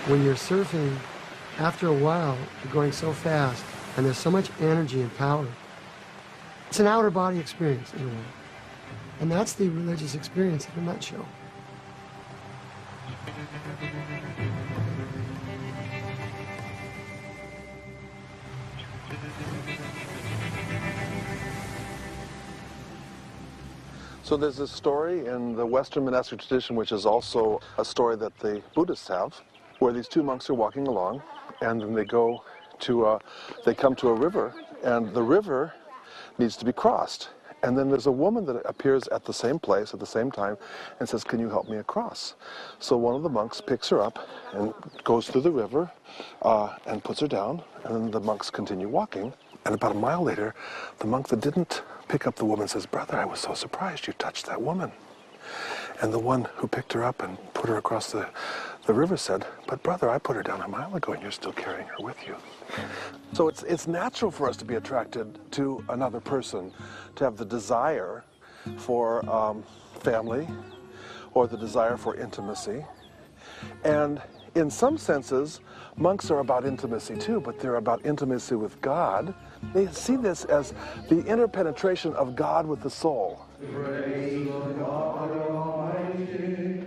When you're surfing, after a while, you're going so fast, and there's so much energy and power. It's an outer body experience, in a way. And that's the religious experience in a nutshell. So there's a story in the Western monastic tradition, which is also a story that the Buddhists have, where these two monks are walking along, and then they come to a river, and the river needs to be crossed. And then there's a woman that appears at the same place at the same time and says, "Can you help me across?" So one of the monks picks her up and goes through the river and puts her down, and then the monks continue walking. And about a mile later, the monk that didn't pick up the woman says, "Brother, I was so surprised you touched that woman." And the one who picked her up and put her across the river said, "But brother, I put her down a mile ago and you're still carrying her with you." So it's natural for us to be attracted to another person, to have the desire for family or the desire for intimacy. And in some senses, monks are about intimacy too, but they're about intimacy with God. They see this as the interpenetration of God with the soul. Praise the God Almighty,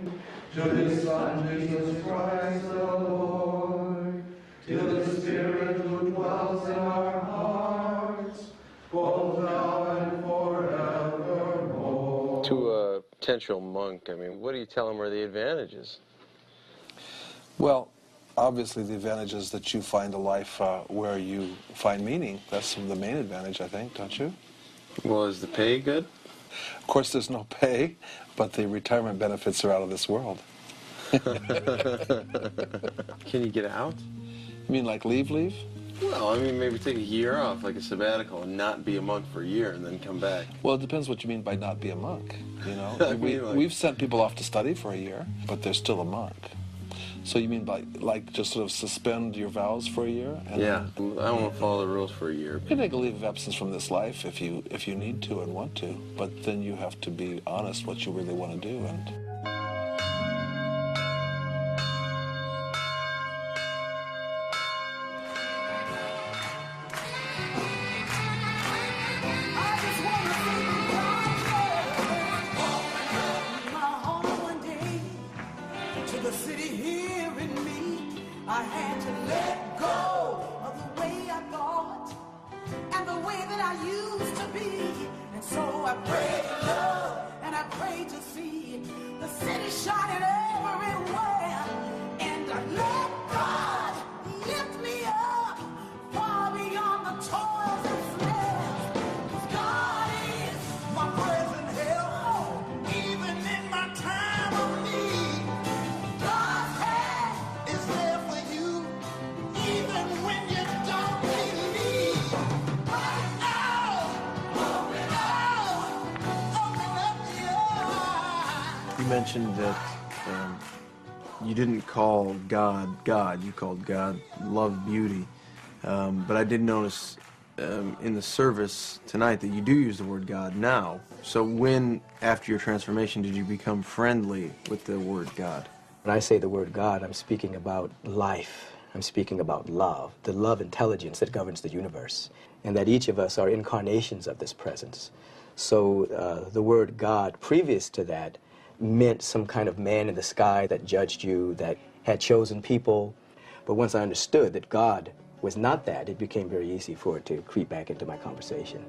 to His Son Jesus Christ the Lord, to the Spirit who dwells in our hearts, both now and forevermore. To a potential monk, I mean, what do you tell him are the advantages? Well, obviously the advantage is that you find a life where you find meaning. That's the main advantage, I think, don't you? Well, is the pay good? Of course, there's no pay, but the retirement benefits are out of this world. Can you get out? You mean like leave? Well, I mean, maybe take a year off, like a sabbatical, and not be a monk for a year and then come back. Well, it depends what you mean by not be a monk, you know? I mean, like- We've sent people off to study for a year, but they're still a monk. So you mean by, like, just sort of suspend your vows for a year? And Yeah, I won't follow the rules for a year. You can take a leave of absence from this life if you need to and want to, but then you have to be honest what you really want to do. And To the city here in me, I had to let go of the way I thought and the way that I used to be. And so I prayed to love and I prayed to see the city shining everywhere. And I let God lift me up far beyond the toils and snares. 'Cause God is my present help, even in my time of need. God's hand is there for you, even when you don't believe. Right now, open up your eyes. You mentioned that you didn't call God God, you called God love, beauty. But I did notice in the service tonight that you do use the word God now. So when, after your transformation, did you become friendly with the word God? When I say the word God, I'm speaking about life. I'm speaking about love, the love intelligence that governs the universe, and that each of us are incarnations of this presence. So the word God, previous to that, meant some kind of man in the sky that judged you, that had chosen people. But once I understood that God was not that, it became very easy for it to creep back into my conversation.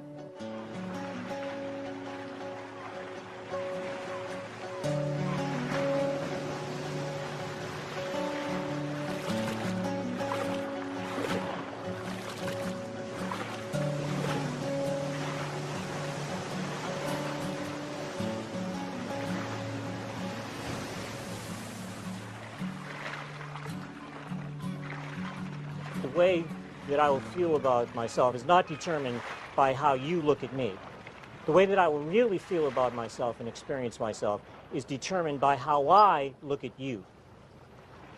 The way that I will feel about myself is not determined by how you look at me. The way that I will really feel about myself and experience myself is determined by how I look at you.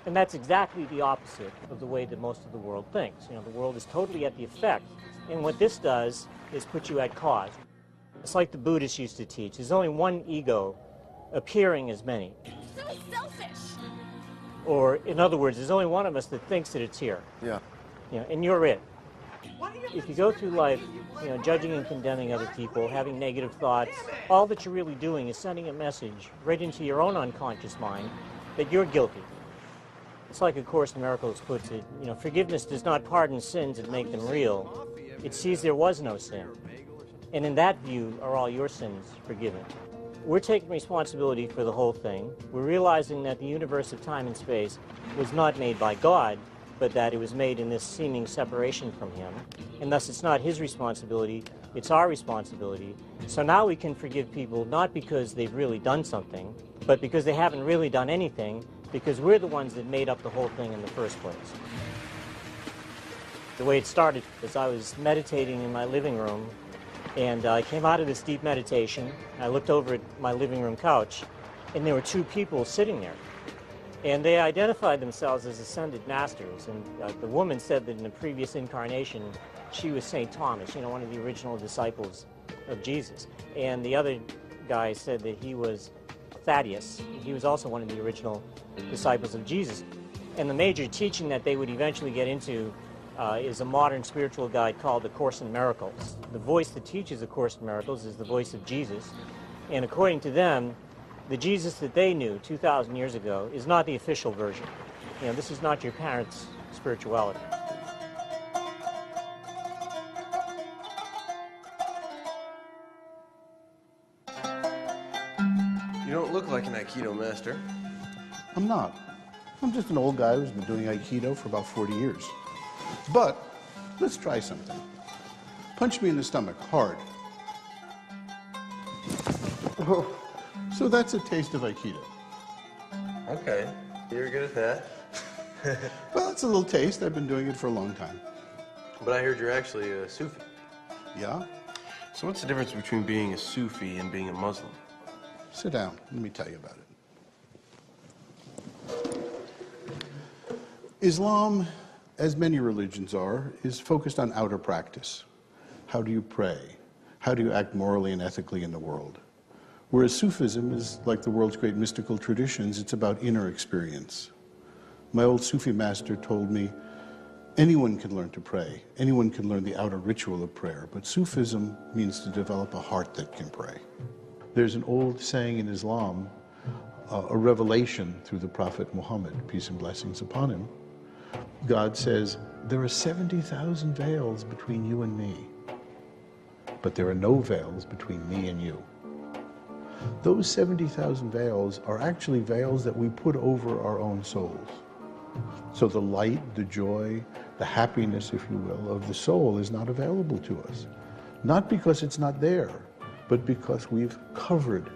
And that's exactly the opposite of the way that most of the world thinks. You know, the world is totally at the effect. And what this does is put you at cause. It's like the Buddhists used to teach. There's only one ego appearing as many. So selfish. Or, in other words, there's only one of us that thinks that it's here. Yeah. You know, and you're it. If you go through life, you know, judging and condemning other people, having negative thoughts, all that you're really doing is sending a message right into your own unconscious mind that you're guilty. It's like A Course in Miracles puts it, you know, forgiveness does not pardon sins and make them real. It sees there was no sin. And in that view are all your sins forgiven. We're taking responsibility for the whole thing. We're realizing that the universe of time and space was not made by God, but that it was made in this seeming separation from him, and thus it's not his responsibility, it's our responsibility. So now we can forgive people not because they've really done something, but because they haven't really done anything, because we're the ones that made up the whole thing in the first place. The way it started is I was meditating in my living room, and I came out of this deep meditation. I looked over at my living room couch, and there were two people sitting there. And they identified themselves as ascended masters. And the woman said that in a previous incarnation, she was St. Thomas, you know, one of the original disciples of Jesus. And the other guy said that he was Thaddeus. He was also one of the original disciples of Jesus. And the major teaching that they would eventually get into is a modern spiritual guide called The Course in Miracles. The voice that teaches The Course in Miracles is the voice of Jesus. And according to them, the Jesus that they knew 2,000 years ago is not the official version. You know, this is not your parents' spirituality. You don't look like an Aikido master. I'm not. I'm just an old guy who's been doing Aikido for about 40 years. But let's try something. Punch me in the stomach, hard. So that's a taste of Aikido. Okay, you're good at that. Well, it's a little taste. I've been doing it for a long time. But I heard you're actually a Sufi. Yeah? So what's the difference between being a Sufi and being a Muslim? Sit down. Let me tell you about it. Islam, as many religions are, is focused on outer practice. How do you pray? How do you act morally and ethically in the world? Whereas Sufism is like the world's great mystical traditions, it's about inner experience. My old Sufi master told me, anyone can learn to pray, anyone can learn the outer ritual of prayer, but Sufism means to develop a heart that can pray. There's an old saying in Islam, a revelation through the Prophet Muhammad, peace and blessings upon him. God says, there are 70,000 veils between you and me, but there are no veils between me and you. Those 70,000 veils are actually veils that we put over our own souls. So the light, the joy, the happiness, if you will, of the soul is not available to us. Not because it's not there, but because we've covered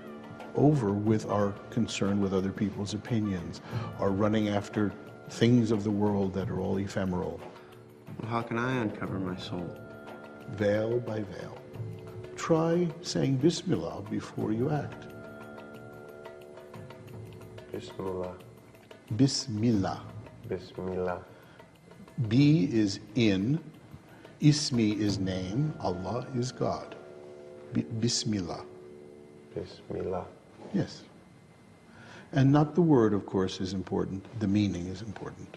over with our concern with other people's opinions, our running after things of the world that are all ephemeral. Well, how can I uncover my soul? Veil by veil. Try saying Bismillah before you act. Bismillah. Bismillah. Bismillah. B is in, Ismi is name, Allah is God. Bismillah. Bismillah. Yes. And not the word, of course, is important. The meaning is important.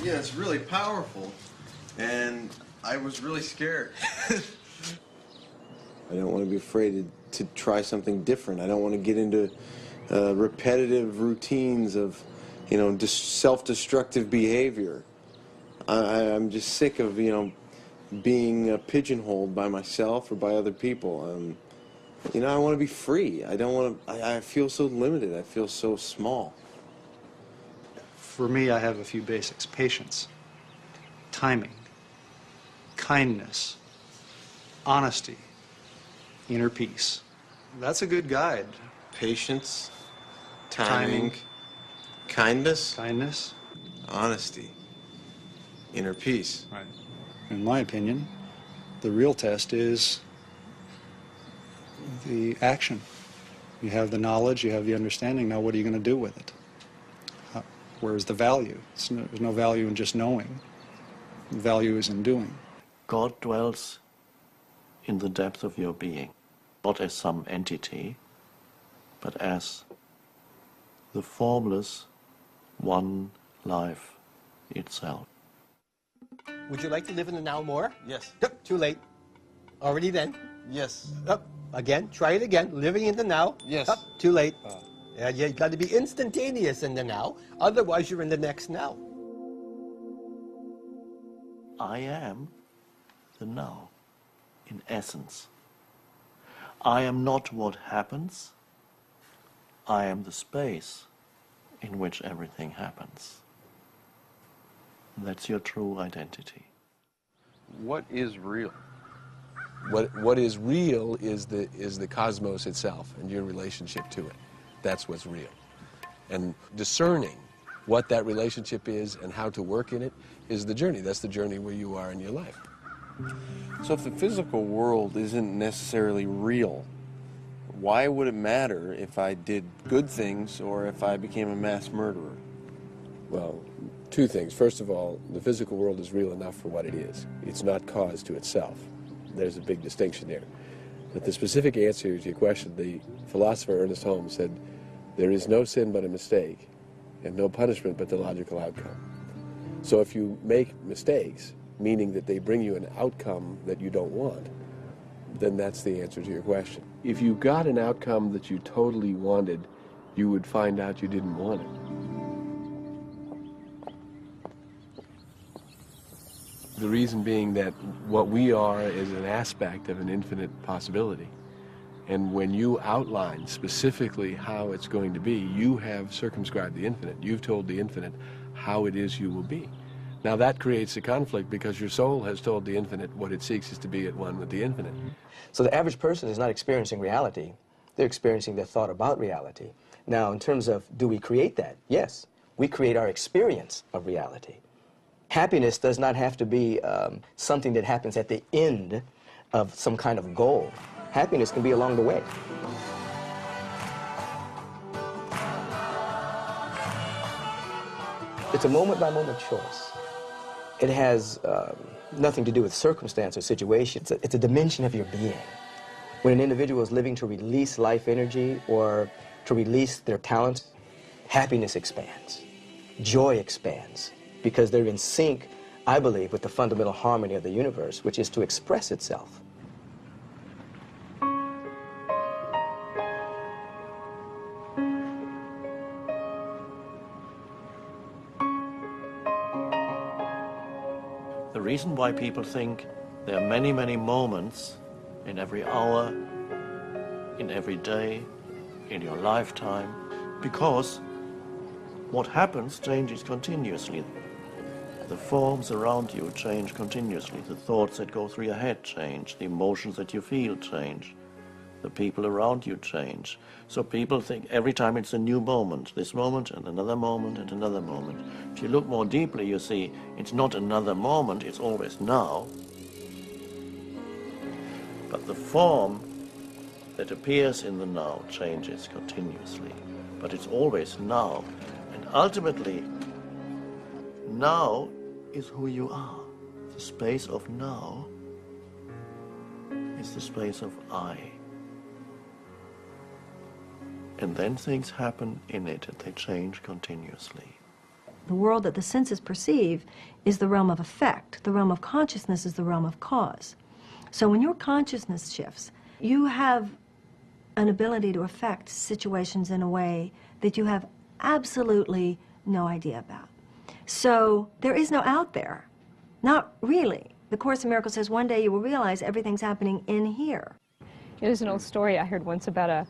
Yeah, it's really powerful, and I was really scared. I don't want to be afraid to try something different. I don't want to get into repetitive routines of, you know, self-destructive behavior. I'm just sick of, you know, being pigeonholed by myself or by other people. You know, I want to be free. I don't want to. I feel so limited. I feel so small. For me, I have a few basics: patience, timing, kindness, honesty, inner peace. That's a good guide. Patience, timing, kindness, honesty, inner peace. Right. In my opinion, the real test is the action. You have the knowledge, you have the understanding, now what are you going to do with it? Where's the value? There's no value in just knowing. The value is in doing. God dwells in the depth of your being, not as some entity, but as the formless one life itself. Would you like to live in the now more? Yes. Yep, too late. Already then? Yes. Up. Again, try it again. Living in the now? Yes. Up, too late. Yeah, you got to be instantaneous in the now, otherwise you're in the next now. I am the now, in essence. I am not what happens. I am the space in which everything happens. That's your true identity. What is real? What is real is the cosmos itself and your relationship to it. That's what's real. And discerning what that relationship is and how to work in it is the journey. That's the journey where you are in your life. So if the physical world isn't necessarily real, why would it matter if I did good things or if I became a mass murderer? Well, two things. First of all, the physical world is real enough for what it is. It's not cause to itself. There's a big distinction there. But the specific answer to your question, the philosopher Ernest Holmes said, there is no sin but a mistake, and no punishment but the logical outcome. So if you make mistakes, meaning that they bring you an outcome that you don't want, then that's the answer to your question. If you got an outcome that you totally wanted, you would find out you didn't want it. The reason being that what we are is an aspect of an infinite possibility. And when you outline specifically how it's going to be, you have circumscribed the infinite. You've told the infinite how it is you will be. Now that creates a conflict because your soul has told the infinite what it seeks is to be at one with the infinite. So the average person is not experiencing reality. They're experiencing their thought about reality. Now, in terms of do we create that? Yes, we create our experience of reality. Happiness does not have to be something that happens at the end of some kind of goal. Happiness can be along the way. It's a moment-by-moment choice. It has nothing to do with circumstance or situation. It's a dimension of your being. When an individual is living to release life energy or to release their talents, happiness expands. Joy expands because they're in sync, I believe, with the fundamental harmony of the universe, which is to express itself. The reason why people think there are many, many moments in every hour, in every day, in your lifetime, because what happens changes continuously. The forms around you change continuously. The thoughts that go through your head change. The emotions that you feel change. The people around you change. So people think every time it's a new moment, this moment and another moment and another moment. If you look more deeply, you see it's not another moment, it's always now. But the form that appears in the now changes continuously. But it's always now. And ultimately, now is who you are. The space of now is the space of I. And then things happen in it and they change continuously. The world that the senses perceive is the realm of effect. The realm of consciousness is the realm of cause. So when your consciousness shifts, you have an ability to affect situations in a way that you have absolutely no idea about. So there is no out there. Not really. The Course in Miracles says one day you will realize everything's happening in here. There's an old story I heard once about a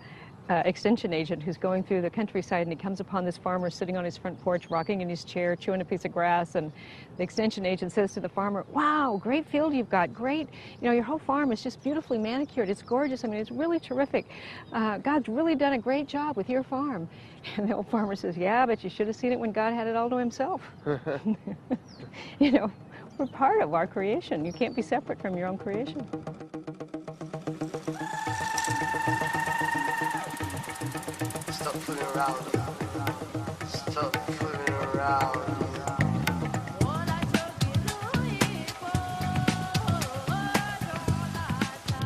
extension agent who's going through the countryside, and he comes upon this farmer sitting on his front porch, rocking in his chair, chewing a piece of grass, and the extension agent says to the farmer, "Wow, great field you've got, great. You know, your whole farm is just beautifully manicured. It's gorgeous. I mean, it's really terrific. God's really done a great job with your farm." And the old farmer says, "Yeah, but you should have seen it when God had it all to himself." You know, we're part of our creation. You can't be separate from your own creation. Stop fooling around. Stop fooling around.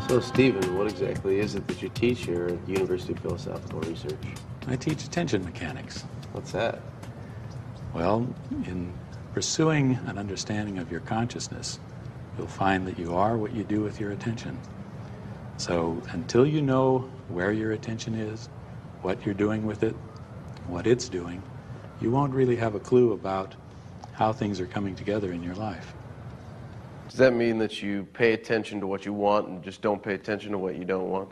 So, Stephen, what exactly is it that you teach here at the University of Philosophical Research? I teach attention mechanics. What's that? Well, in pursuing an understanding of your consciousness, you'll find that you are what you do with your attention. So until you know where your attention is, what you're doing with it, what it's doing, you won't really have a clue about how things are coming together in your life. Does that mean that you pay attention to what you want and just don't pay attention to what you don't want?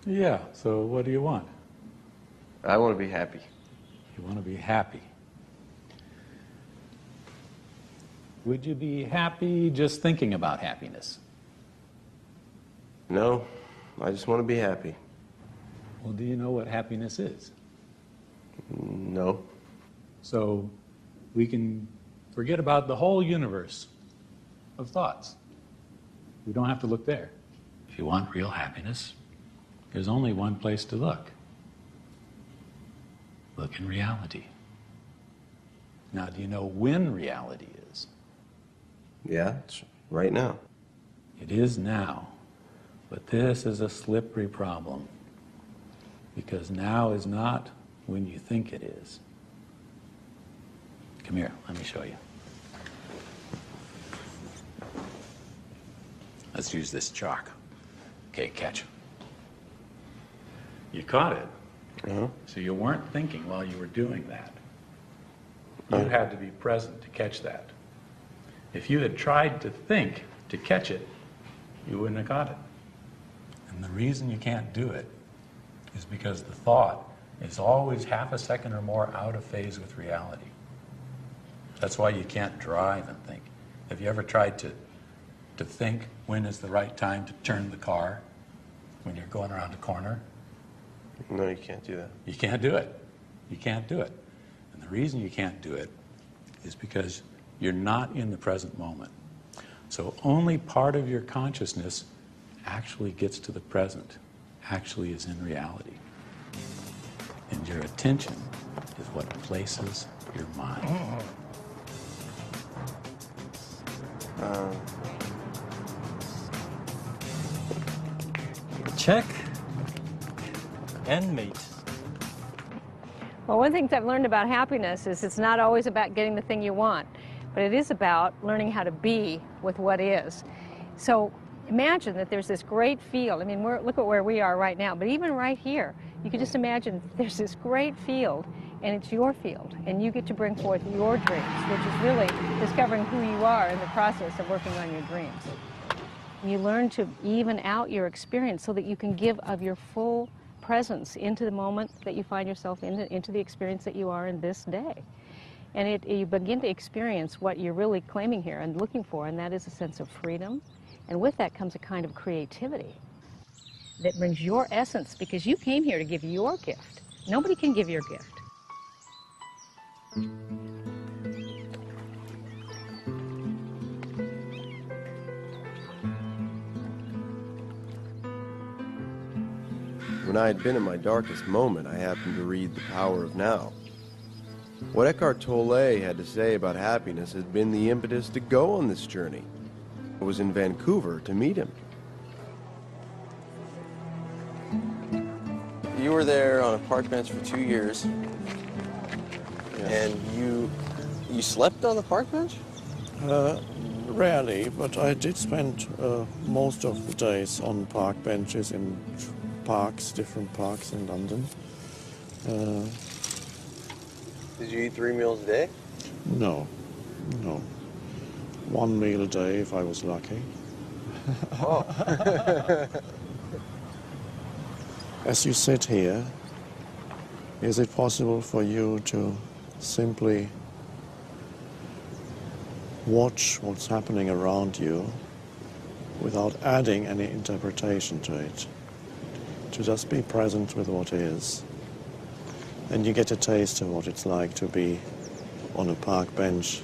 Yeah, so what do you want? I want to be happy. You want to be happy. Would you be happy just thinking about happiness? No, I just want to be happy. Well, do you know what happiness is? No. So we can forget about the whole universe of thoughts. We don't have to look there. If you want real happiness, there's only one place to look. Look in reality. Now, do you know when reality is? Yeah, it's right now. It is now. But this is a slippery problem. Because now is not when you think it is. Come here, let me show you. Let's use this chalk. Okay, catch. You caught it. Uh-huh. So you weren't thinking while you were doing that. You had to be present to catch that. If you had tried to think to catch it, you wouldn't have caught it. And the reason you can't do it is because the thought is always half a second or more out of phase with reality. That's why you can't drive and think. Have you ever tried to think when is the right time to turn the car when you're going around a corner? No, you can't do that. You can't do it. You can't do it. And the reason you can't do it is because you're not in the present moment. So only part of your consciousness actually gets to the present, actually is in reality. And your attention is what places your mind. Check and mate. Well, one thing I've learned about happiness is it's not always about getting the thing you want, but it is about learning how to be with what is. So imagine that there's this great field. I mean, look at where we are right now, but even right here, you can just imagine there's this great field, and it's your field, and you get to bring forth your dreams, which is really discovering who you are in the process of working on your dreams. You learn to even out your experience so that you can give of your full presence into the moment that you find yourself in, into the experience that you are in this day. And you begin to experience what you're really claiming here and looking for, and that is a sense of freedom. And with that comes a kind of creativity that brings your essence, because you came here to give your gift. Nobody can give your gift. When I had been in my darkest moment, I happened to read The Power of Now. What Eckhart Tolle had to say about happiness had been the impetus to go on this journey. I was in Vancouver to meet him. You were there on a park bench for 2 years, and you slept on the park bench? Rarely, but I did spend most of the days on park benches in parks, different parks in London. Did you eat 3 meals a day? No. 1 meal a day if I was lucky. Oh. As you sit here, is it possible for you to simply watch what's happening around you without adding any interpretation to it? To just be present with what is. And you get a taste of what it's like to be on a park bench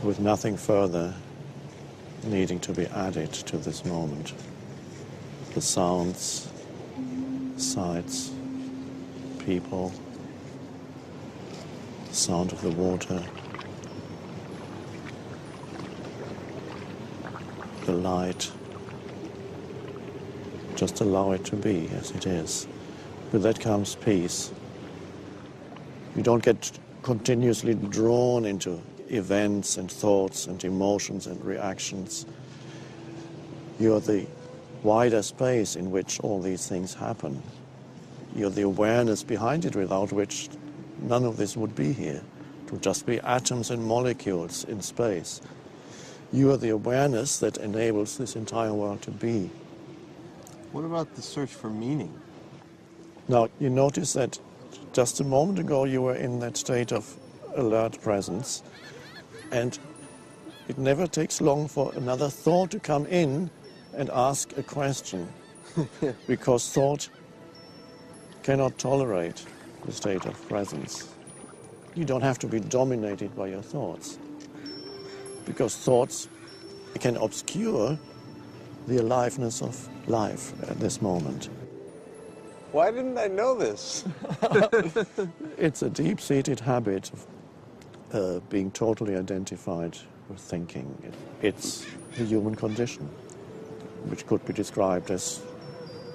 with nothing further needing to be added to this moment. The sounds, sights, people, the sound of the water, the light. Just allow it to be as it is. With that comes peace. You don't get continuously drawn into events and thoughts and emotions and reactions. You're the wider space in which all these things happen. You're the awareness behind it, without which none of this would be here. It would just be atoms and molecules in space. You are the awareness that enables this entire world to be. What about the search for meaning? Now, you notice that just a moment ago you were in that state of alert presence, and it never takes long for another thought to come in and ask a question, because thought cannot tolerate the state of presence. You don't have to be dominated by your thoughts, because thoughts can obscure the aliveness of life at this moment. Why didn't I know this? It's a deep-seated habit of being totally identified with thinking. It's the human condition, which could be described as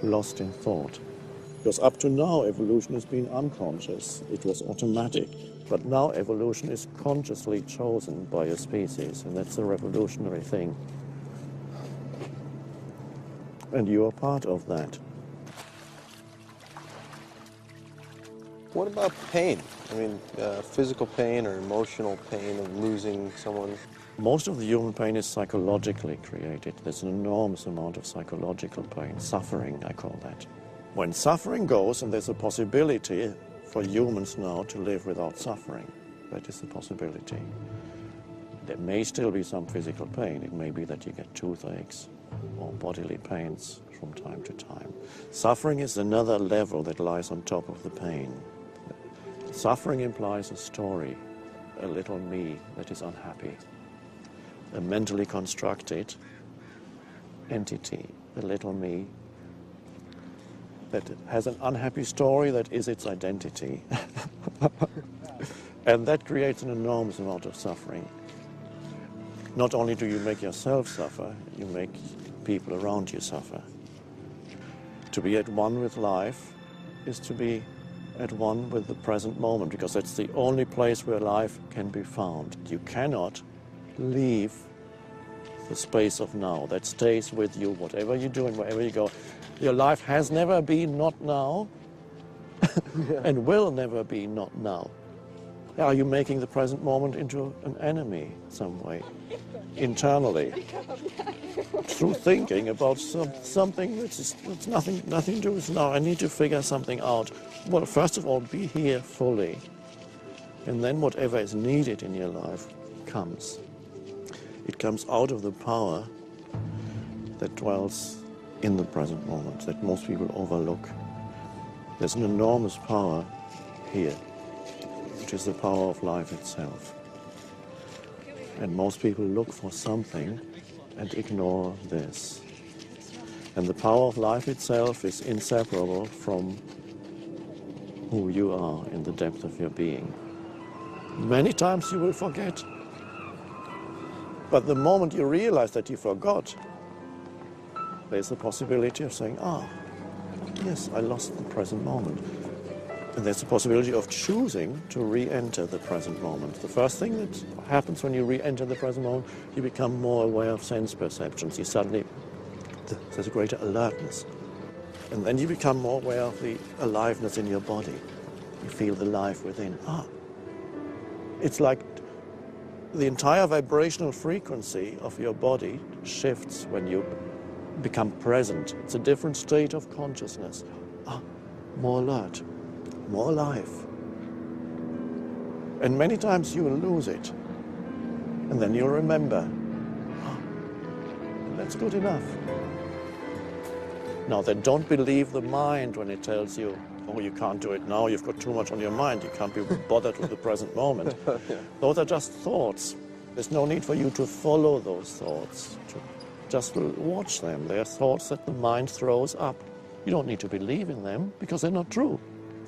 lost in thought. Because up to now, evolution has been unconscious. It was automatic. But now evolution is consciously chosen by a species, and that's a revolutionary thing. And you are part of that. What about pain? I mean, physical pain or emotional pain of losing someone? Most of the human pain is psychologically created. There's an enormous amount of psychological pain, suffering, I call that. When suffering goes, and there's a possibility for humans now to live without suffering, that is a possibility. There may still be some physical pain. It may be that you get toothaches or bodily pains from time to time. Suffering is another level that lies on top of the pain. Suffering implies a story, a little me that is unhappy, a mentally constructed entity, a little me that has an unhappy story that is its identity. And that creates an enormous amount of suffering. Not only do you make yourself suffer, you make people around you suffer. To be at one with life is to be at one with the present moment, because that's the only place where life can be found. You cannot leave the space of now. That stays with you, whatever you do and wherever you go. Your life has never been not now and will never be not now. Are you making the present moment into an enemy some way, internally, through thinking about something that's nothing to do with now? I need to figure something out. Well, first of all, be here fully, and then whatever is needed in your life comes. It comes out of the power that dwells in the present moment, that most people overlook. There's an enormous power here, which is the power of life itself. And most people look for something and ignore this. And the power of life itself is inseparable from who you are in the depth of your being. Many times you will forget. But the moment you realize that you forgot, there's the possibility of saying, yes, I lost the present moment. And there's the possibility of choosing to re-enter the present moment. The first thing that happens when you re-enter the present moment, you become more aware of sense perceptions. You suddenly, there's a greater alertness. And then you become more aware of the aliveness in your body. You feel the life within. It's like the entire vibrational frequency of your body shifts when you become present. It's a different state of consciousness. More alert, more alive. And many times you will lose it. And then you'll remember. And that's good enough. Now then, don't believe the mind when it tells you, you can't do it now, you've got too much on your mind, you can't be bothered with the present moment. Those are just thoughts. There's no need for you to follow those thoughts. Just watch them. They are thoughts that the mind throws up. You don't need to believe in them, because they're not true.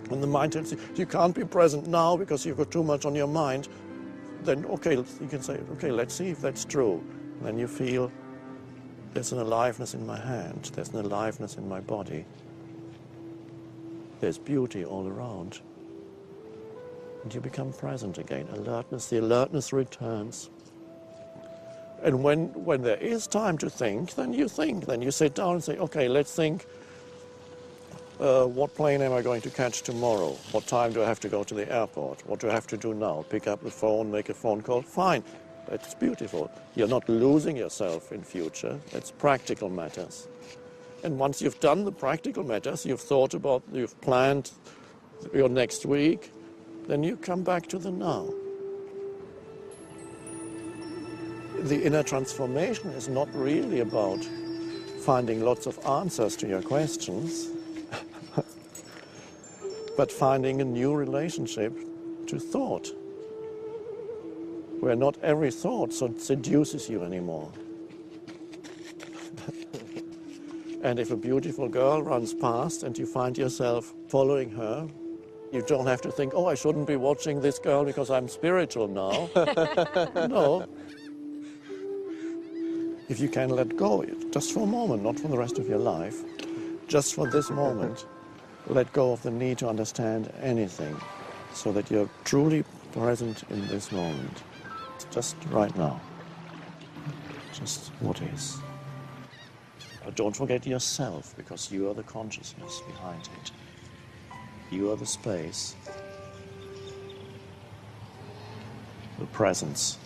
When the mind tells you, you can't be present now because you've got too much on your mind, then okay, you can say, okay, let's see if that's true. And then you feel, there's an aliveness in my hand, there's an aliveness in my body. There's beauty all around. And you become present again. Alertness, the alertness returns. And when there is time to think. Then you sit down and say, okay, let's think, what plane am I going to catch tomorrow? What time do I have to go to the airport? What do I have to do now? Pick up the phone, make a phone call? Fine, that's beautiful. You're not losing yourself in future. That's practical matters. And once you've done the practical matters, you've thought about, you've planned your next week, then you come back to the now. The inner transformation is not really about finding lots of answers to your questions, but finding a new relationship to thought, where not every thought seduces you anymore. And if a beautiful girl runs past and you find yourself following her, you don't have to think, oh, I shouldn't be watching this girl because I'm spiritual now. No. If you can let go, just for a moment, not for the rest of your life, just for this moment, let go of the need to understand anything so that you're truly present in this moment, just right now, just what is. But don't forget yourself, because you are the consciousness behind it. You are the space, the presence.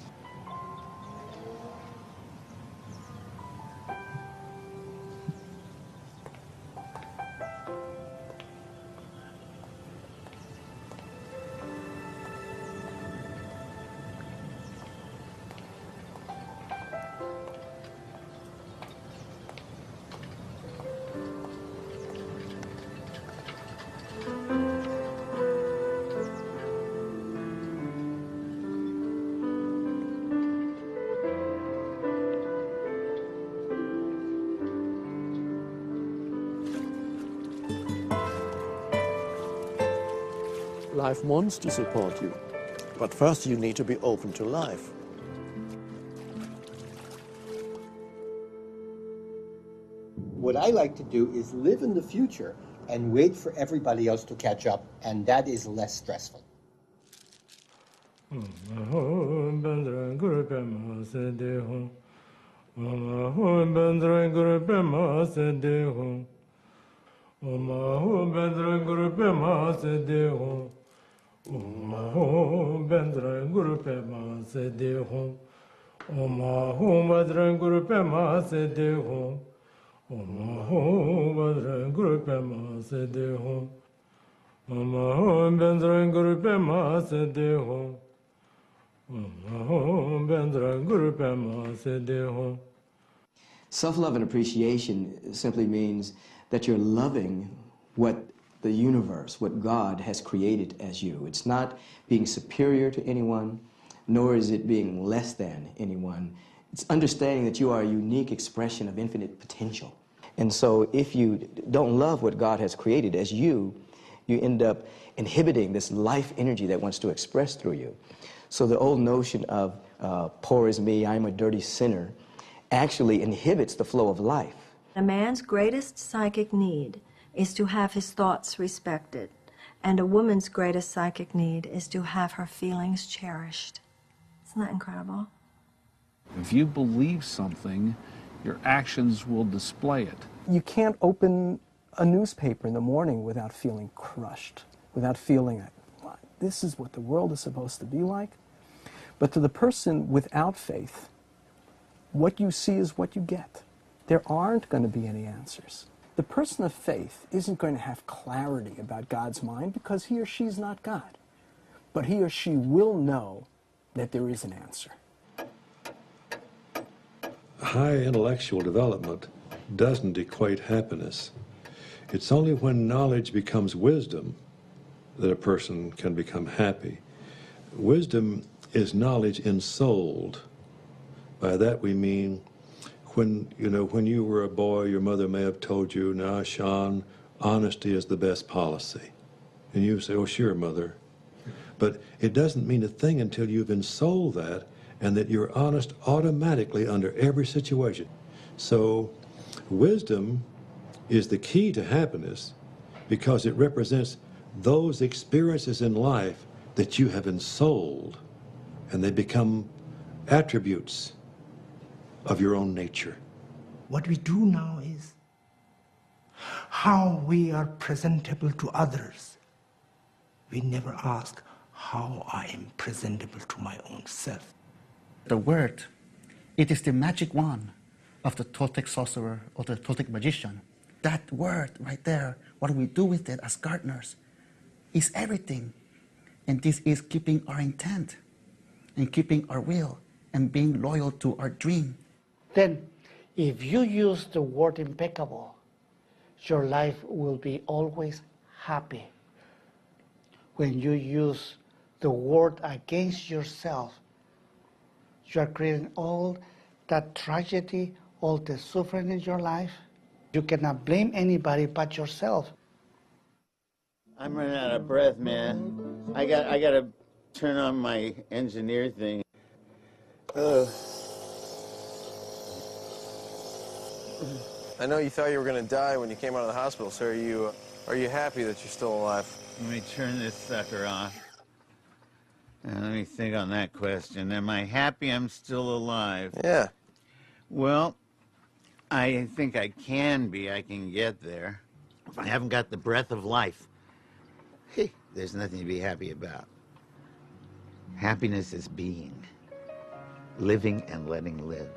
Life wants to support you, but first you need to be open to life. What I like to do is live in the future and wait for everybody else to catch up, and that is less stressful. Self-love and appreciation simply means that you're loving what the universe, what God has created as you. It's not being superior to anyone, nor is it being less than anyone. It's understanding that you are a unique expression of infinite potential. And so if you don't love what God has created as you end up inhibiting this life energy that wants to express through you. So the old notion of poor is me, I'm a dirty sinner, actually inhibits the flow of life. A man's greatest psychic need is to have his thoughts respected, and a woman's greatest psychic need is to have her feelings cherished. Isn't that incredible? If you believe something, your actions will display it. You can't open a newspaper in the morning without feeling crushed, without feeling like, this is what the world is supposed to be like. But to the person without faith, what you see is what you get. There aren't going to be any answers. The person of faith isn't going to have clarity about God's mind because he or she's not God. But he or she will know that there is an answer. High intellectual development doesn't equate happiness. It's only when knowledge becomes wisdom that a person can become happy. Wisdom is knowledge ensouled. By that we mean when you were a boy, your mother may have told you, now, Sean, honesty is the best policy. And you say, oh, sure, mother. But it doesn't mean a thing until you've ensouled that and that you're honest automatically under every situation. So wisdom is the key to happiness because it represents those experiences in life that you have ensouled, and they become attributes of your own nature. What we do now is how we are presentable to others. We never ask how I am presentable to my own self. The word, it is the magic wand of the Toltec sorcerer or the Toltec magician that word right there, what we do with it as gardeners, is everything. And this is keeping our intent and keeping our will and being loyal to our dream. Then, if you use the word impeccable, your life will be always happy. When you use the word against yourself, you are creating all that tragedy, all the suffering in your life. You cannot blame anybody but yourself. I'm running out of breath, man. I gotta turn on my engineer thing. I know you thought you were going to die when you came out of the hospital, so are you happy that you're still alive? Let me turn this sucker off. Let me think on that question. Am I happy I'm still alive? Yeah. Well, I think I can be. I can get there. If I haven't got the breath of life, hey, there's nothing to be happy about. Happiness is being, living and letting live,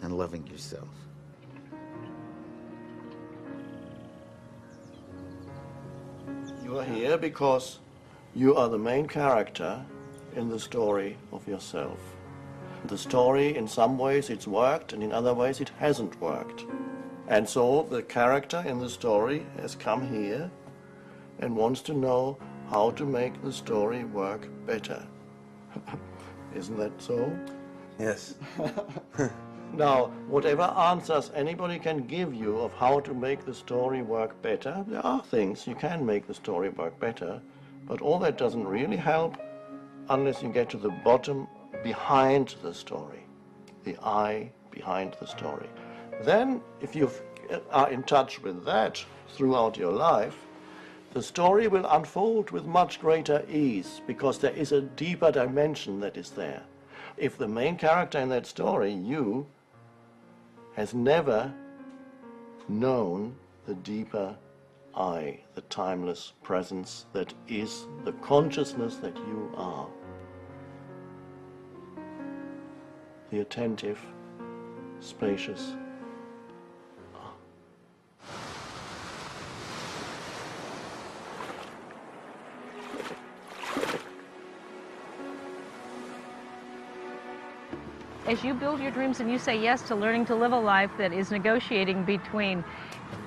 and loving yourself. You are here because you are the main character in the story of yourself. The story, in some ways it's worked, and in other ways it hasn't worked. And so the character in the story has come here and wants to know how to make the story work better. Isn't that so? Yes. Now, whatever answers anybody can give you of how to make the story work better, there are things you can make the story work better, but all that doesn't really help unless you get to the bottom behind the story, the I behind the story. Then, if you are in touch with that throughout your life, the story will unfold with much greater ease because there is a deeper dimension that is there. If the main character in that story, you, has never known the deeper I, the timeless presence that is the consciousness that you are, the attentive, spacious. As you build your dreams and you say yes to learning to live a life that is negotiating between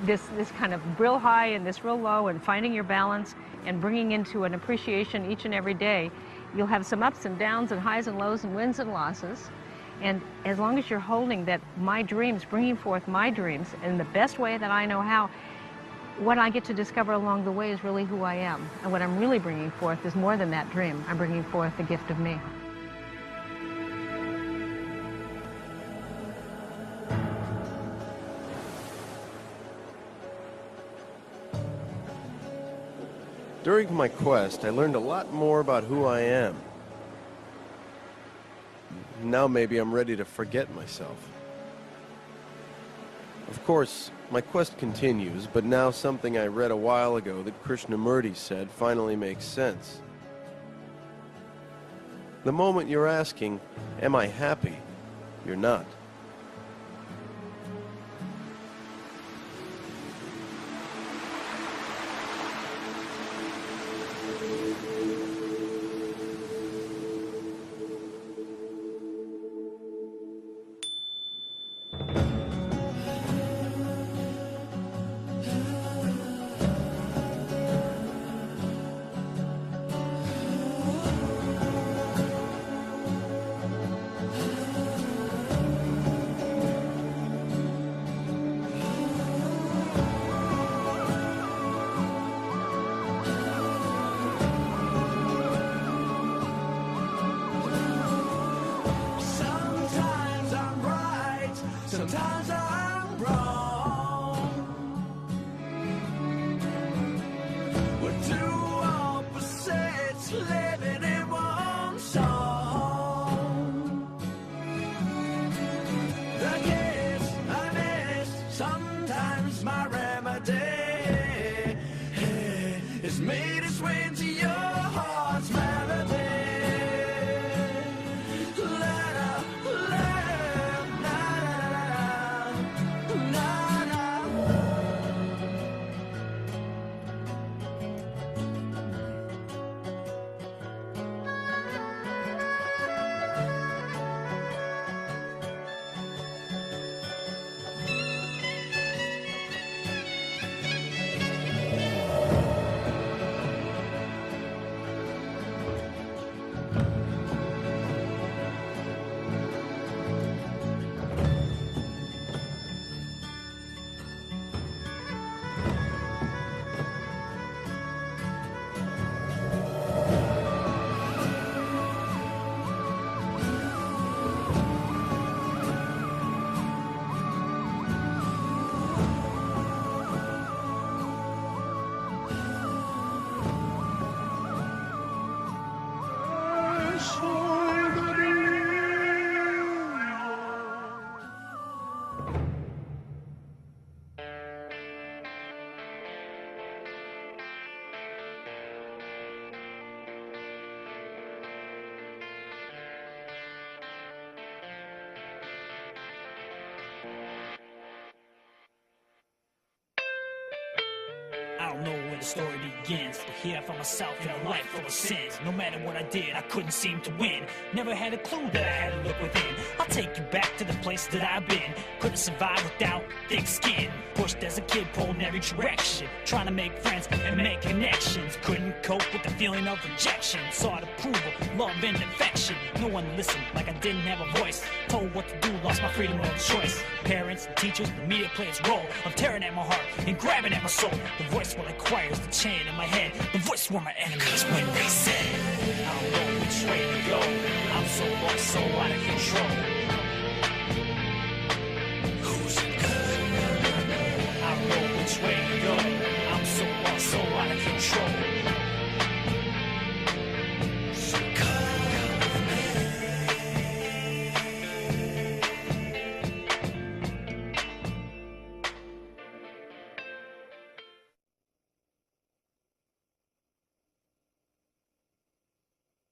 this kind of real high and this real low and finding your balance and bringing into an appreciation each and every day, you'll have some ups and downs and highs and lows and wins and losses. And as long as you're holding that my dreams, bringing forth my dreams in the best way that I know how, what I get to discover along the way is really who I am. And what I'm really bringing forth is more than that dream. I'm bringing forth the gift of me. During my quest, I learned a lot more about who I am. Now maybe I'm ready to forget myself. Of course, my quest continues, but now something I read a while ago that Krishnamurti said finally makes sense. The moment you're asking, am I happy? You're not. Sometimes I'm right, sometimes I'm wrong. We're two opposites living in one song. The gifts I miss, sometimes my remedy is me to swing to your heart's melody. don't know where the story begins, but here I found myself in a life full of sins. No matter what I did, I couldn't seem to win. Never had a clue that I had to look within. I'll take you back to the places that I've been. Couldn't survive without thick skin. Pushed as a kid, pulled in every direction. Trying to make friends and make connections. Couldn't cope with the feeling of rejection. Sought approval, love and affection. No one listened, like I didn't have a voice. Told what to do, lost my freedom of choice. Parents and teachers, the media play its role of tearing at my heart and grabbing at my soul. The voice what acquires the chain in my head. The voice were my enemies when they said, I don't know which way to go. I'm so lost, so out of control.